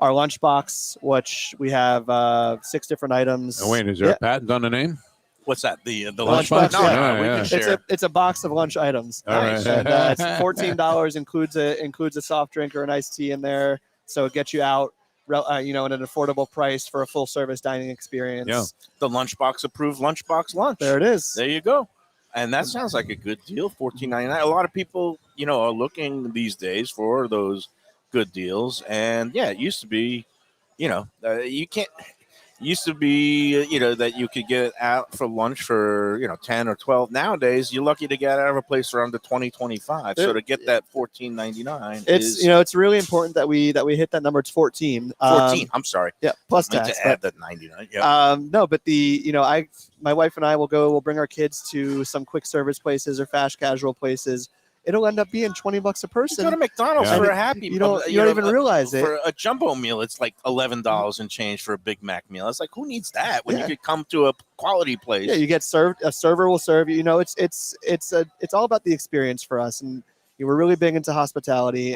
lunchbox, which we have 6 different items. Oh, wait, is there a patent on the name? What's that? The lunchbox? No, we can share. It's a box of lunch items. All right. And it's $14. includes a soft drink or an iced tea in there, so it gets you out. At an affordable price for a full service dining experience. Yeah. The Lunchbox approved Lunchbox lunch. There it is. There you go. And that sounds like a good deal, $14.99. A lot of people, are looking these days for those good deals. And yeah, it used to be, used to be, that you could get out for lunch for, 10 or 12. Nowadays, you're lucky to get out of a place for under 20, 25. So to get that $14.99 it's really important that we hit that number. It's 14. 14. I'm sorry. Yeah, plus tax. To add that 99. Yeah. No, but my wife and I we'll bring our kids to some quick service places or fast casual places. It'll end up being $20 a person. You go to McDonald's for a Happy Meal. You don't even realize it. For a jumbo meal, it's like $11 and change for a Big Mac meal. It's like, who needs that when you could come to a quality place? Yeah, you get served. A server will serve you. It's all about the experience for us, and we're really big into hospitality.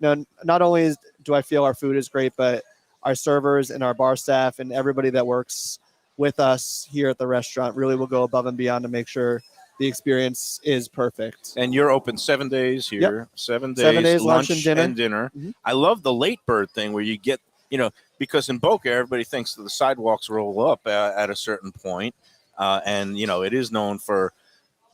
Not only do I feel our food is great, but our servers and our bar staff and everybody that works with us here at the restaurant really will go above and beyond to make sure the experience is perfect. And you're open 7 days here. Yep. 7 days, lunch and dinner. Mm-hmm. I love the late bird thing where you get, because in Boca, everybody thinks that the sidewalks roll up at a certain point. And, it is known for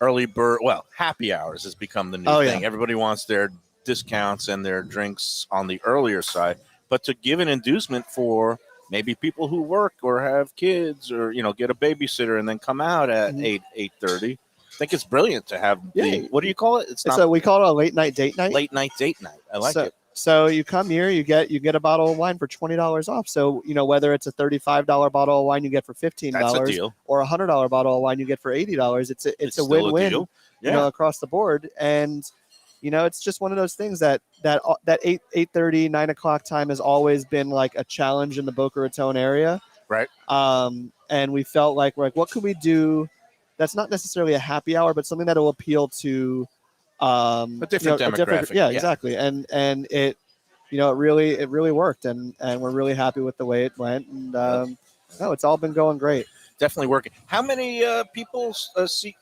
early bird. Well, happy hours has become the new thing. Yeah. Everybody wants their discounts and their drinks on the earlier side. But to give an inducement for maybe people who work or have kids or, get a babysitter and then come out at 8:30. I think it's brilliant to have what do you call it? We call it a late night date night. Late night date night. I like it. So you come here, you get a bottle of wine for $20 off. So whether it's a $35 bottle of wine you get for $15, that's a deal. Or a $100 bottle of wine you get for $80, it's a win-win. Across the board. And it's just one of those things that that 8:30, 9 o'clock time has always been like a challenge in the Boca Raton area. Right. And we felt like we're like, what could we do that's not necessarily a happy hour, but something that will appeal to A different demographic. yeah, exactly. And it, it really worked, and we're really happy with the way it went. And no, it's all been going great. Definitely working. How many people seat?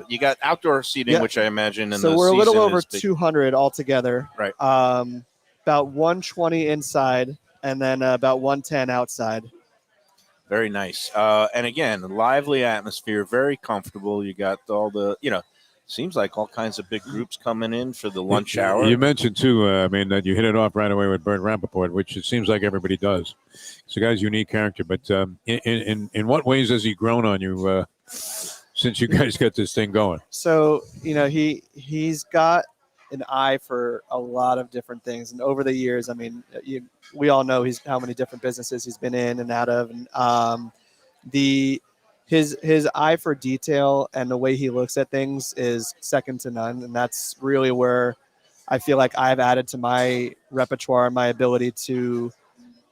You got outdoor seating, Yeah. which I imagine. And So we're a little over 200 altogether. Right. About 120 inside, and then about 110 outside. Very nice. And again, lively atmosphere, very comfortable. You got all the, seems like all kinds of big groups coming in for the lunch hour. You mentioned too, that you hit it off right away with Bert Rappaport, which it seems like everybody does. It's a guy's unique character, but in what ways has he grown on you since you guys got this thing going? So, he's got an eye for a lot of different things. And over the years, I mean, we all know how many different businesses he's been in and out of. And his eye for detail and the way he looks at things is second to none. And that's really where I feel like I've added to my repertoire, my ability to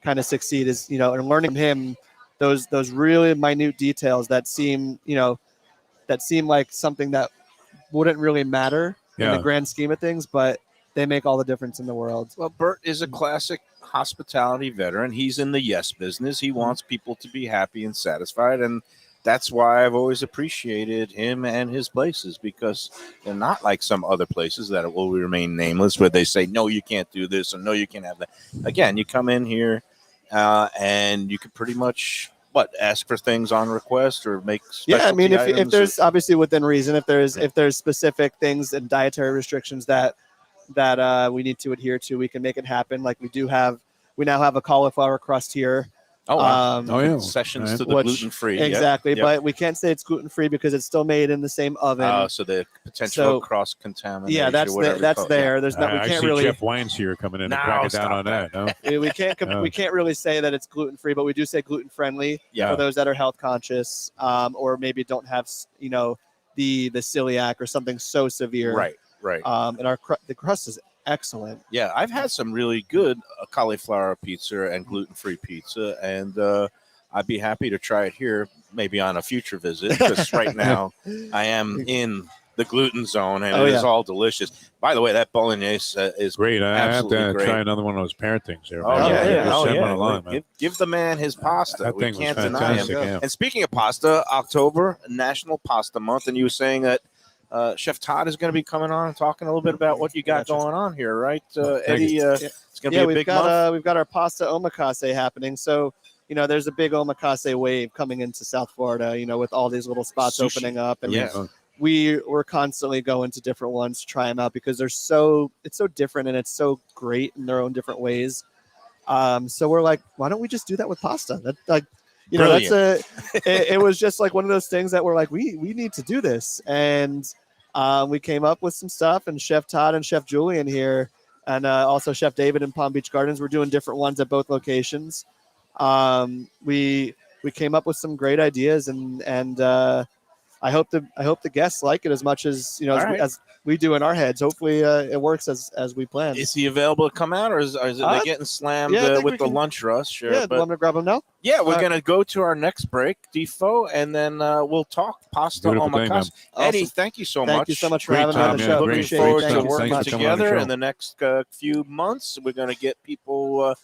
kind of succeed is, and learning from him those really minute details that seem like something that wouldn't really matter in the grand scheme of things, but they make all the difference in the world. Well, Bert is a classic hospitality veteran. He's in the yes business. He wants people to be happy and satisfied. And that's why I've always appreciated him and his places, because they're not like some other places that will remain nameless where they say, no, you can't do this, or no, you can't have that. Again, you come in here and you can pretty much ask for things on request or make I mean, if there's or, obviously within reason, if there's specific things and dietary restrictions that we need to adhere to, we can make it happen. Like we now have a cauliflower crust here. Oh, wow. Concessions to the gluten-free. Exactly. Yep. But we can't say it's gluten-free because it's still made in the same oven. Oh, so the potential cross-contamination. Yeah, that's there. There's not. We I can't see really. Jeff Wines here coming in and cracking down on that. No? We can't really say that it's gluten-free, but we do say gluten-friendly for those that are health conscious, or maybe don't have the celiac or something so severe. Right. And the crust is excellent. Yeah, I've had some really good cauliflower pizza and gluten-free pizza, and I'd be happy to try it here, maybe on a future visit, because right now I am in the gluten zone, and it is all delicious. By the way, that bolognese is great. I have to great. try another one of those pear things there. Give the man his pasta. That we thing can't was deny fantastic, him. yeah. And speaking of pasta, October, National Pasta Month, and you were saying that Chef Todd is going to be coming on and talking a little bit about what you got going on here, right, Eddie? It's going to be a big month. We've got our pasta omakase happening. So, there's a big omakase wave coming into South Florida, with all these little spots opening up. And we're constantly going to different ones to try them out because it's so different and it's so great in their own different ways. So we're like, why don't we just do that with pasta? It was just like one of those things that we're like, we need to do this. And we came up with some stuff, and Chef Todd and Chef Julian here, and also Chef David in Palm Beach Gardens. We're doing different ones at both locations. We came up with some great ideas, and I hope the guests like it as much as as we do in our heads. Hopefully, it works as we planned. Is he available to come out, or is they getting slammed with the lunch rush? Yeah, want to grab him now? Yeah, we're gonna go to our next break, Defo, and then we'll talk pasta omakase. Eddie, thank you so much. Thank you so much for having me on the show. Looking Appreciate forward it. to Thank you so working much. together in the next few months. We're gonna get people.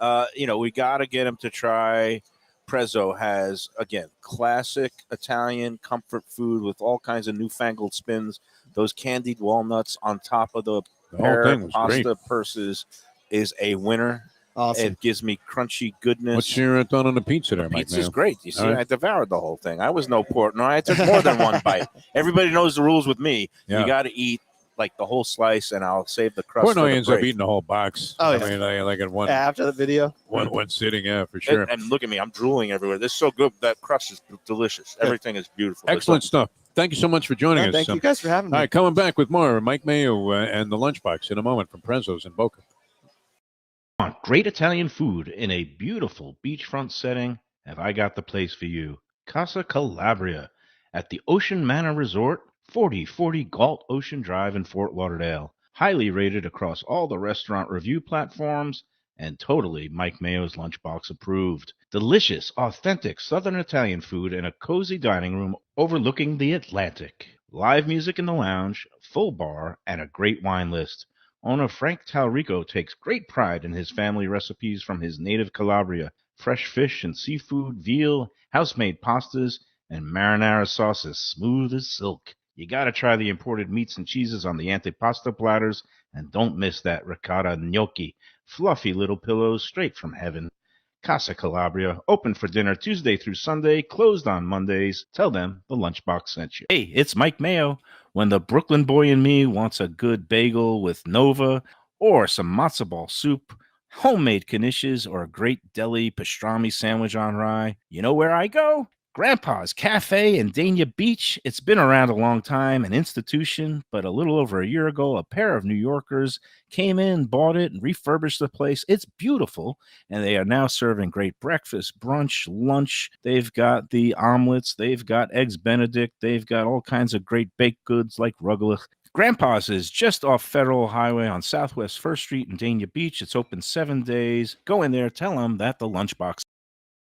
We got to get them to try. Prezzo has, again, classic Italian comfort food with all kinds of newfangled spins. Those candied walnuts on top of the pear pasta purses is a winner. Awesome. It gives me crunchy goodness. What's your thought on the pizza there, Mike? Pizza's great. You see, I devoured the whole thing. I was no Portnoy. I took more than one bite. Everybody knows the rules with me. Yeah. You got to eat like the whole slice, and I'll save the crust. Portnoy ends up eating the whole box. Oh, I mean, like in one after the video, one sitting, for sure. And look at me, I'm drooling everywhere. This is so good. That crust is delicious. Everything is beautiful. Excellent stuff. Thank you so much for joining us. Thank you guys for having me. All right, coming back with more Mike Mayo and the Lunchbox in a moment from Prezzo's in Boca. Want great Italian food in a beautiful beachfront setting? Have I got the place for you? Casa Calabria at the Ocean Manor Resort, 4040 Galt Ocean Drive in Fort Lauderdale. highly rated across all the restaurant review platforms, and totally Mike Mayo's Lunchbox approved. Delicious, authentic Southern Italian food in a cozy dining room overlooking the Atlantic. Live music in the lounge, full bar, and a great wine list. Owner Frank Talrico takes great pride in his family recipes from his native Calabria. Fresh fish and seafood, veal, house-made pastas, and marinara sauces smooth as silk. You gotta try the imported meats and cheeses on the antipasto platters, and don't miss that ricotta gnocchi, fluffy little pillows straight from heaven. Casa Calabria, open for dinner Tuesday through Sunday, closed on Mondays. Tell them the Lunchbox sent you. Hey, it's Mike Mayo. When the Brooklyn boy in me wants a good bagel with Nova, or some matzo ball soup, homemade knishes, or a great deli pastrami sandwich on rye, you know where I go? Grandpa's Cafe in Dania Beach. It's been around a long time, an institution, but a little over a year ago, a pair of New Yorkers came in, bought it, and refurbished the place. It's beautiful, and they are now serving great breakfast, brunch, lunch. They've got the omelets, they've got eggs Benedict, they've got all kinds of great baked goods like rugelach. Grandpa's is just off Federal Highway on Southwest 1st Street in Dania Beach. It's open 7 days. Go in there, tell them that the Lunchbox.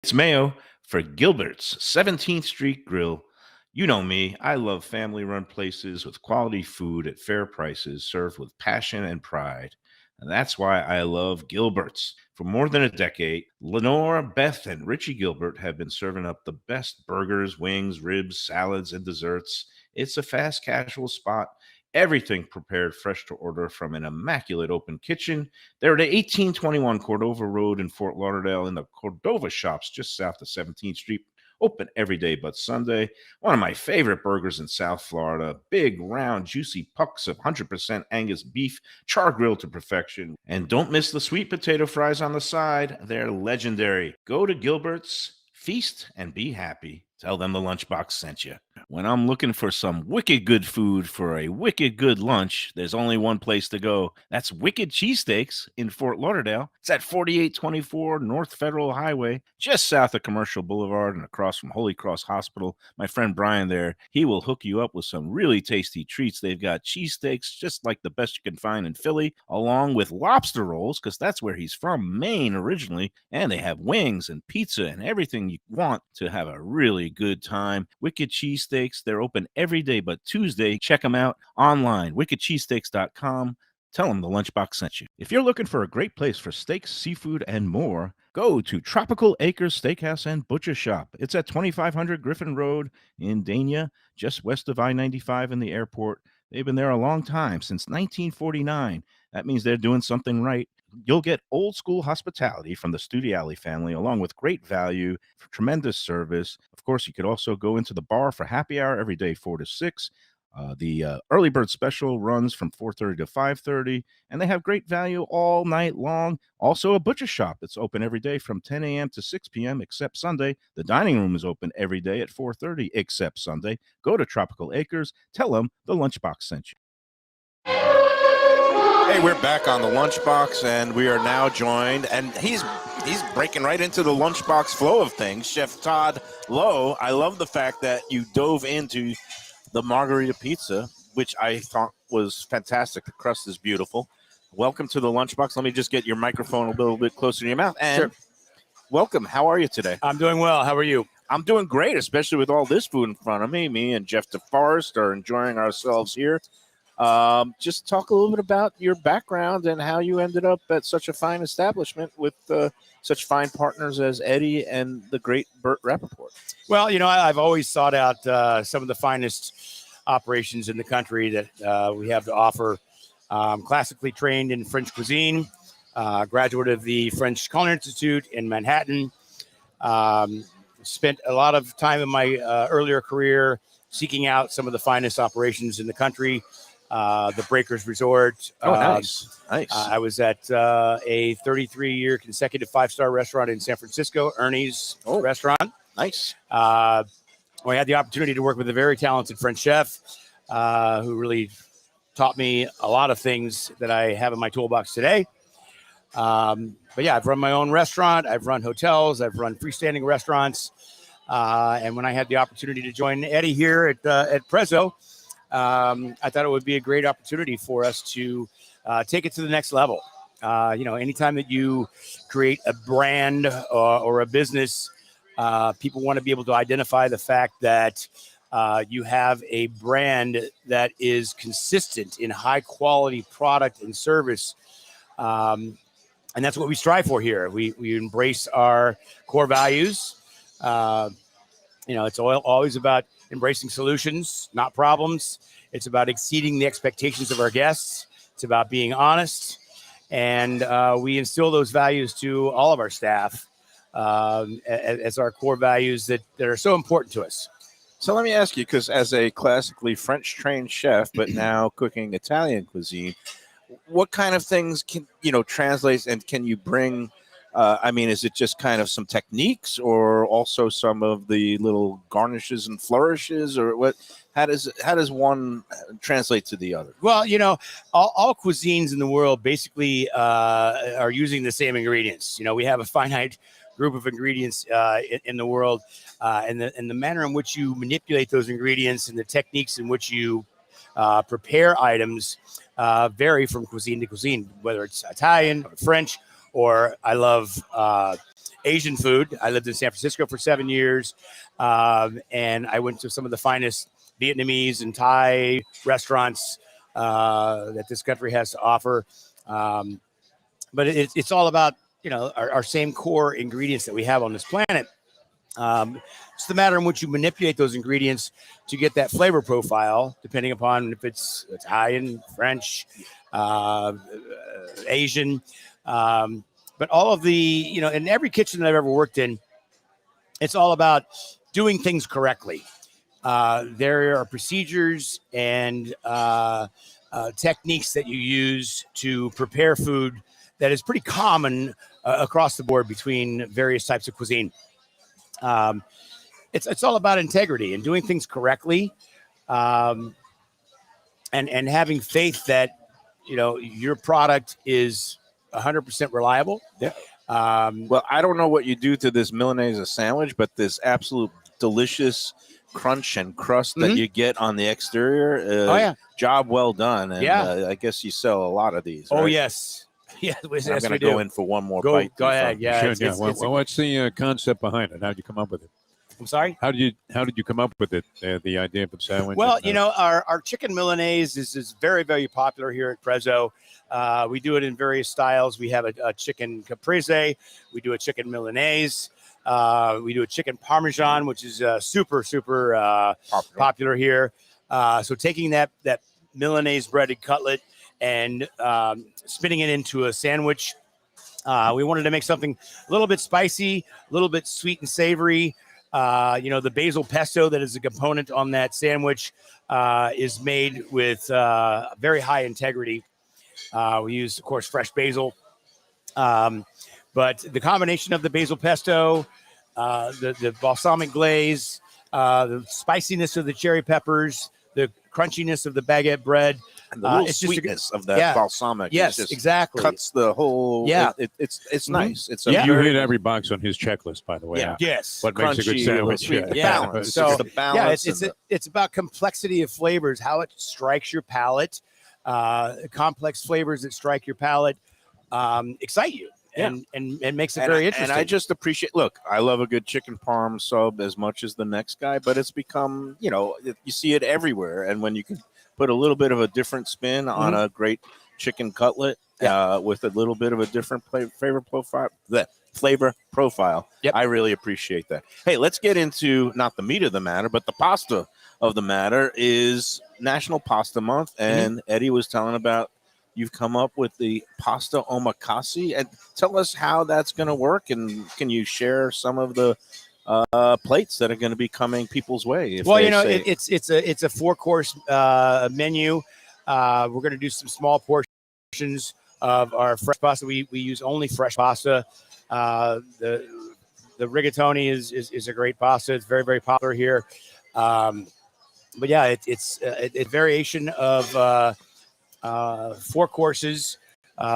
It's Mayo for Gilbert's 17th Street Grill. You know me, I love family-run places with quality food at fair prices served with passion and pride. And that's why I love Gilbert's. For more than a decade, Lenore, Beth, and Richie Gilbert have been serving up the best burgers, wings, ribs, salads, and desserts. It's a fast casual spot. Everything prepared fresh to order from an immaculate open kitchen. They're at 1821 Cordova Road in Fort Lauderdale in the Cordova Shops just south of 17th Street. Open every day but Sunday. One of my favorite burgers in South Florida. Big, round, juicy pucks of 100% Angus beef, char grilled to perfection. And don't miss the sweet potato fries on the side. They're legendary. Go to Gilbert's, feast, and be happy. Tell them the Lunchbox sent you. When I'm looking for some wicked good food for a wicked good lunch, there's only one place to go. That's Wicked Cheesesteaks in Fort Lauderdale. It's at 4824 North Federal Highway, just south of Commercial Boulevard and across from Holy Cross Hospital. My friend Brian there, he will hook you up with some really tasty treats. They've got cheesesteaks just like the best you can find in Philly, along with lobster rolls, because that's where he's from, Maine originally. And they have wings and pizza and everything you want to have a really good time. Wicked Cheesesteaks, they're open every day but Tuesday. Check them out online, wickedcheesesteaks.com. Tell them the Lunchbox sent you. If you're looking for a great place for steaks, seafood, and more, go to Tropical Acres Steakhouse and Butcher Shop. It's at 2500 Griffin Road in Dania, just west of I-95 and the airport. They've been there a long time, since 1949. That means they're doing something right. You'll get old school hospitality from the Studiali family, along with great value, for tremendous service. Of course, you could also go into the bar for happy hour every day, 4 to 6. The early bird special runs from 4:30 to 5:30, and they have great value all night long. Also, a butcher shop that's open every day from 10 a.m. to 6 p.m. except Sunday. The dining room is open every day at 4:30 except Sunday. Go to Tropical Acres. Tell them the Lunchbox sent you. Hey, we're back on the Lunchbox, and we are now joined, and he's breaking right into the Lunchbox flow of things. Chef Todd Lowe, I love the fact that you dove into the margarita pizza, which I thought was fantastic. The crust is beautiful. Welcome to the Lunchbox. Let me just get your microphone a little bit closer to your mouth. And Sure. Welcome. How are you today? I'm doing well. How are you? I'm doing great, especially with all this food in front of me. Me and Jeff DeForest are enjoying ourselves here. Just talk a little bit about your background and how you ended up at such a fine establishment with such fine partners as Eddie and the great Burt Rappaport. Well, you know, I've always sought out some of the finest operations in the country that we have to offer. Classically trained in French cuisine, graduate of the French Culinary Institute in Manhattan. Spent a lot of time in my earlier career seeking out some of the finest operations in the country. The Breakers Resort. Nice. I was at a 33-year consecutive 5-star restaurant in San Francisco, Ernie's Restaurant. Nice. We had the opportunity to work with a very talented French chef who really taught me a lot of things that I have in my toolbox today. But yeah, I've run my own restaurant. I've run hotels. I've run freestanding restaurants. And when I had the opportunity to join Eddie here at Prezzo, I thought it would be a great opportunity for us to take it to the next level. Anytime that you create a brand or a business, people want to be able to identify the fact that you have a brand that is consistent in high quality product and service. And that's what we strive for here. We embrace our core values. It's always about embracing solutions, not problems. It's about exceeding the expectations of our guests. It's about being honest. And we instill those values to all of our staff as our core values that are so important to us. So let me ask you, because as a classically French-trained chef, but now cooking Italian cuisine, what kind of things can translate, and can you bring? Is it just kind of some techniques, or also some of the little garnishes and flourishes, or what? How does one translate to the other? Well, all cuisines in the world basically are using the same ingredients. We have a finite group of ingredients in the world, and the manner in which you manipulate those ingredients and the techniques in which you prepare items vary from cuisine to cuisine, whether it's Italian or French, or I love Asian food. I lived in San Francisco for 7 years, and I went to some of the finest Vietnamese and Thai restaurants that this country has to offer. But it's all about, our same core ingredients that we have on this planet. It's the matter in which you manipulate those ingredients to get that flavor profile, depending upon if it's Italian, French, Asian. But all of the, in every kitchen that I've ever worked in, it's all about doing things correctly. There are procedures and techniques that you use to prepare food that is pretty common across the board between various types of cuisine. It's all about integrity and doing things correctly, and having faith that your product is 100% reliable. Yeah. Well, I don't know what you do to this Milanese sandwich, but this absolute delicious crunch and crust that you get on the exterior. Job well done. And I guess you sell a lot of these. Right? Oh, yes. Yeah, I'm going to go in for one more bite. Go ahead. Yeah. What's the concept behind it? How did you come up with it? I'm sorry? How did you come up with it? The idea of the sandwich? Well, our chicken Milanese is very, very popular here at Prezzo. We do it in various styles. We have a chicken caprese. We do a chicken Milanese. We do a chicken Parmesan, which is super, super popular here. So taking that Milanese breaded cutlet and spinning it into a sandwich. We wanted to make something a little bit spicy, a little bit sweet and savory. The basil pesto that is a component on that sandwich is made with very high integrity. We use, of course, fresh basil. But the combination of the basil pesto, the balsamic glaze, the spiciness of the cherry peppers, the crunchiness of the baguette bread, and the little sweetness of that balsamic. Yes, exactly. Cuts the whole. Yeah, it's nice. It's you hit every box on his checklist, by the way. Yeah. Yes. What makes a good sandwich? Balance. So it's the balance. It's about complexity of flavors, how it strikes your palate. Complex flavors that strike your palate excite you. And makes it very interesting. And I just appreciate. Look, I love a good chicken parm sub as much as the next guy, but it's become, you see it everywhere. And when you can put a little bit of a different spin on a great chicken cutlet with a little bit of a different flavor profile, I really appreciate that. Hey, let's get into not the meat of the matter, but the pasta of the matter. Is National Pasta Month, and Eddie was telling about. You've come up with the pasta omakase, and tell us how that's going to work. And can you share some of the plates that are going to be coming people's way? Well, it's a 4-course menu. We're going to do some small portions of our fresh pasta. We use only fresh pasta. The rigatoni is a great pasta. It's very, very popular here. But yeah, it's a variation of 4 courses.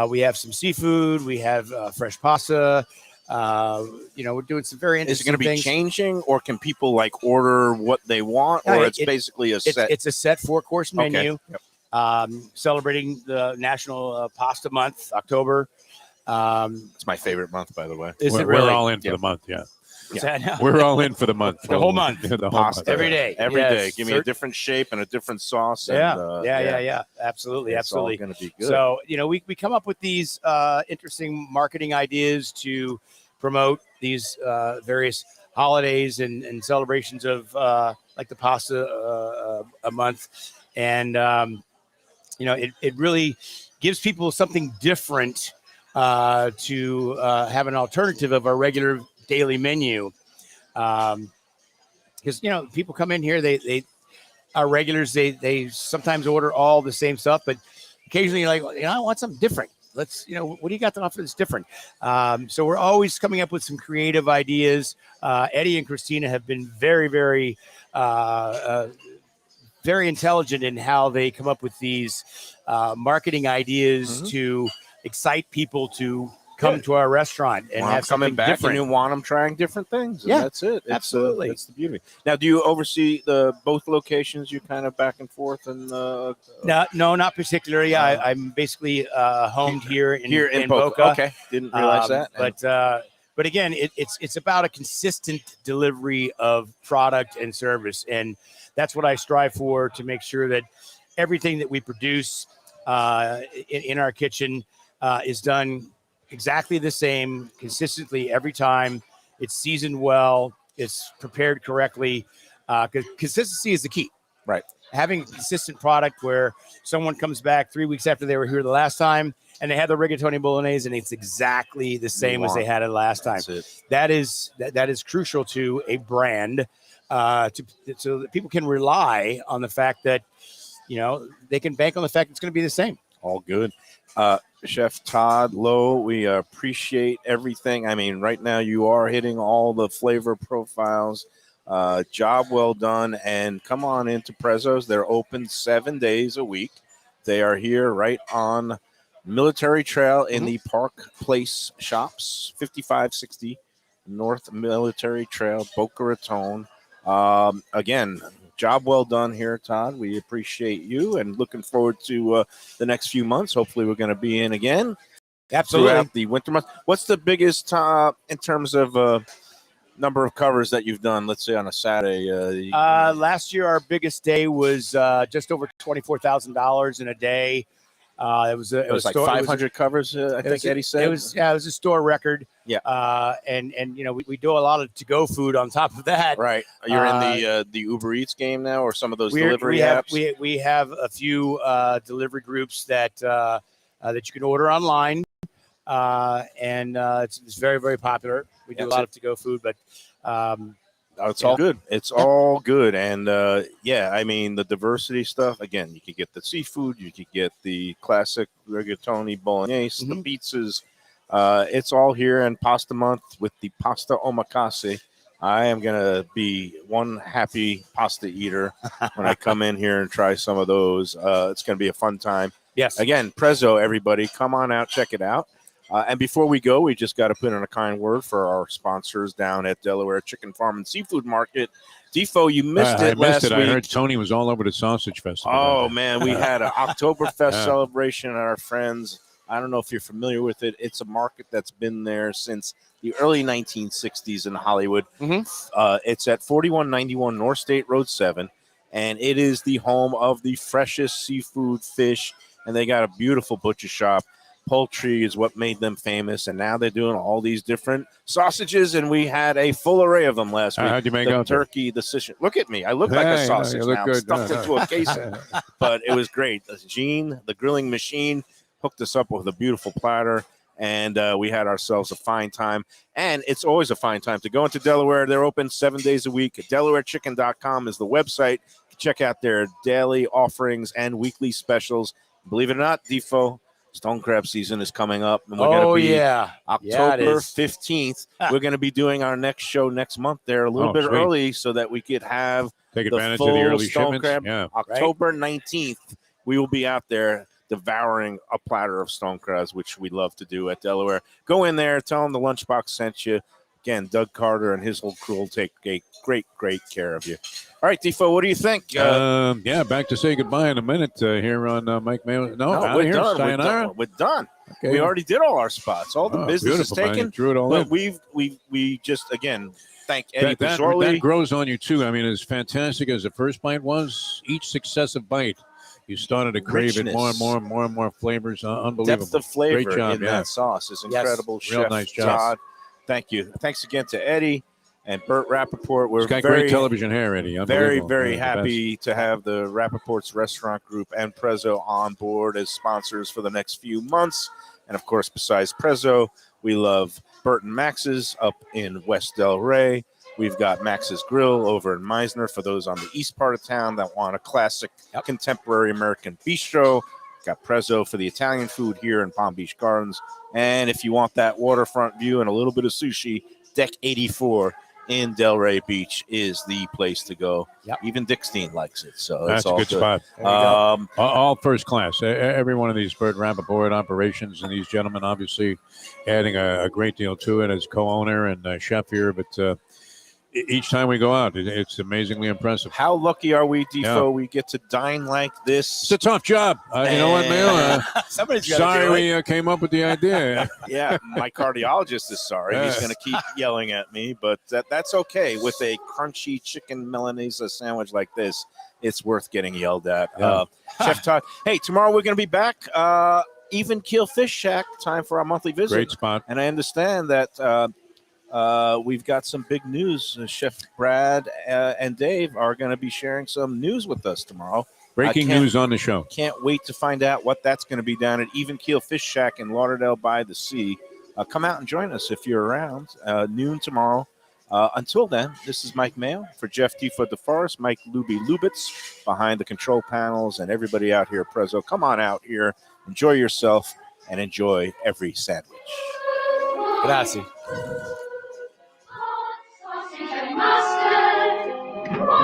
We have some seafood. We have fresh pasta. We're doing some very interesting things. Is it going to be changing, or can people order what they want, or it's basically a set? It's a set 4-course menu. Okay. Yep. celebrating the National Pasta Month, October. It's my favorite month, by the way. Is we're, it really? we're all in for Yeah. the month. Yeah. Yeah. We're all in for the month. The whole month. The whole Pasta month. Every day. Every day. Yes. Give me a different shape and a different sauce. And, Yeah. Absolutely. It's Absolutely. all going to be good. So, we come up with these interesting marketing ideas to promote these various holidays and celebrations of like the pasta a month. And, it really gives people something different to have an alternative of our regular daily menu. Because, people come in here, they our regulars, they sometimes order all the same stuff, but occasionally you're like, I want something different. Let's, what do you got to offer that's different? So we're always coming up with some creative ideas. Eddie and Christina have been very, very, very intelligent in how they come up with these marketing ideas to excite people to come to our restaurant and Want have 'em coming something back different. and you want them trying different things. And Yeah, that's it. It's, absolutely. That's the beauty. Now, do you oversee both locations? You kind of back and forth and No, not particularly. I'm basically homed here in Boca. Okay, didn't realize that. But again, it's about a consistent delivery of product and service, and that's what I strive for, to make sure that everything that we produce in our kitchen is done exactly the same, consistently every time. It's seasoned well. It's prepared correctly. Because consistency is the key. Right. Having a consistent product where someone comes back 3 weeks after they were here the last time and they had the rigatoni bolognese and it's exactly the same as they had it last time. That is crucial to a brand, so that people can rely on the fact that, they can bank on the fact it's going to be the same. All good. Chef Todd Lowe, we appreciate everything. I mean, right now you are hitting all the flavor profiles. Job well done. And come on into Prezzo's. They're open 7 days a week. They are here right on Military Trail in the Park Place Shops, 5560 North Military Trail, Boca Raton. Again, job well done here, Todd. We appreciate you and looking forward to the next few months. Hopefully we're going to be in again. Absolutely. Throughout the winter months. What's the biggest in terms of number of covers that you've done, let's say on a Saturday? Last year, our biggest day was just over $24,000 in a day. It was like 500 covers, I think Eddie said. It was a store record. Yeah. And we do a lot of to-go food on top of that. Right. You're in the Uber Eats game now, or some of those delivery apps? We have a few delivery groups that you can order online, and it's very, very popular. We do a lot of to-go food, but it's all good. It's all good. And I mean, the diversity stuff, again, you could get the seafood, you could get the classic rigatoni bolognese, the pizzas. It's all here in Pasta Month with the pasta omakase. I am going to be one happy pasta eater when I come in here and try some of those. It's going to be a fun time. Yes. Again, Prezzo, everybody, come on out, check it out. And before we go, we just got to put in a kind word for our sponsors down at Delaware Chicken Farm and Seafood Market. Defo, you missed it last week. I heard Tony was all over the sausage festival. Oh, man, we had an Oktoberfest celebration at our friends. I don't know if you're familiar with it. It's a market that's been there since the early 1960s in Hollywood. It's at 4191 North State Road 7, and it is the home of the freshest seafood, fish, and they got a beautiful butcher shop. Poultry is what made them famous, and now they're doing all these different sausages, and we had a full array of them last week. How'd you make the out turkey, the sishin. Look at me. I look like a sausage now. I'm stuffed into a casing. But it was great. Gene, the grilling machine, hooked us up with a beautiful platter, and we had ourselves a fine time. And it's always a fine time to go into Delaware. They're open 7 days a week. DelawareChicken.com is the website. Check out their daily offerings and weekly specials. Believe it or not, Defo, stone crab season is coming up, and we're going to be October 15th. We're going to be doing our next show next month there a little bit early so that we could have take advantage of the early stone shipments. Crab. October 19th, we will be out there devouring a platter of stone crabs, which we love to do at Delaware. Go in there, tell them the Lunchbox sent you. again, Doug Carter and his whole crew will take a great care of you. All right, Defo, what do you think? Yeah, back to say goodbye in a minute here on Mike Mayo. No, out of we're here. done. Sayonara. We're done. Okay. We already did all our spots. All the business is beautiful, man. taken. You drew it all But in. we just, again, thank Eddie That Pizzorli. grows on you, too. I mean, as fantastic as the first bite was, each successive bite, you started to crave it more and more flavors. Unbelievable. Depth of flavor Great job, in that sauce is incredible. Real Chef nice job. Todd, thank you. Thanks again to Eddie and Burt Rappaport. We're He's got very, great television hair, Eddie. very, Unbelievable. very Yeah, the happy to have the Rappaport's Restaurant Group and Prezzo on board as sponsors for the next few months. And, of course, besides Prezzo, we love Burt and Max's up in West Del Rey. We've got Max's Grill over in Meisner for those on the east part of town that want a classic contemporary American bistro. Got Prezzo for the Italian food here in Palm Beach Gardens. And if you want that waterfront view and a little bit of sushi, Deck 84 in Delray Beach is the place to go. Even Dick Steen likes it. So That's it's a all good spot. All first class. Every one of these Burt Rappaport operations, and these gentlemen obviously adding a great deal to it as co-owner and chef here. But each time we go out, it's amazingly impressive. How lucky are we, Defo? We get to dine like this. It's a tough job. You know what, Mayo? Somebody's sorry we came up with the idea. Yeah, my cardiologist is sorry. He's going to keep yelling at me, but that's okay. With a crunchy chicken Milanese sandwich like this, it's worth getting yelled at. Chef Todd, hey, tomorrow we're going to be back. Even Keel Fish Shack, time for our monthly visit. Great spot. And I understand that we've got some big news. Chef Brad and Dave are going to be sharing some news with us tomorrow. Breaking news on the show. Can't wait to find out what that's going to be down at Even Keel Fish Shack in Lauderdale by the Sea. Come out and join us if you're around. Noon tomorrow. Until then, this is Mike Mayo for Jeff Defo DeForest, Mike Lubie Lubitz behind the control panels, and everybody out here at Prezzo. Come on out here, enjoy yourself, and enjoy every sandwich. Grazie.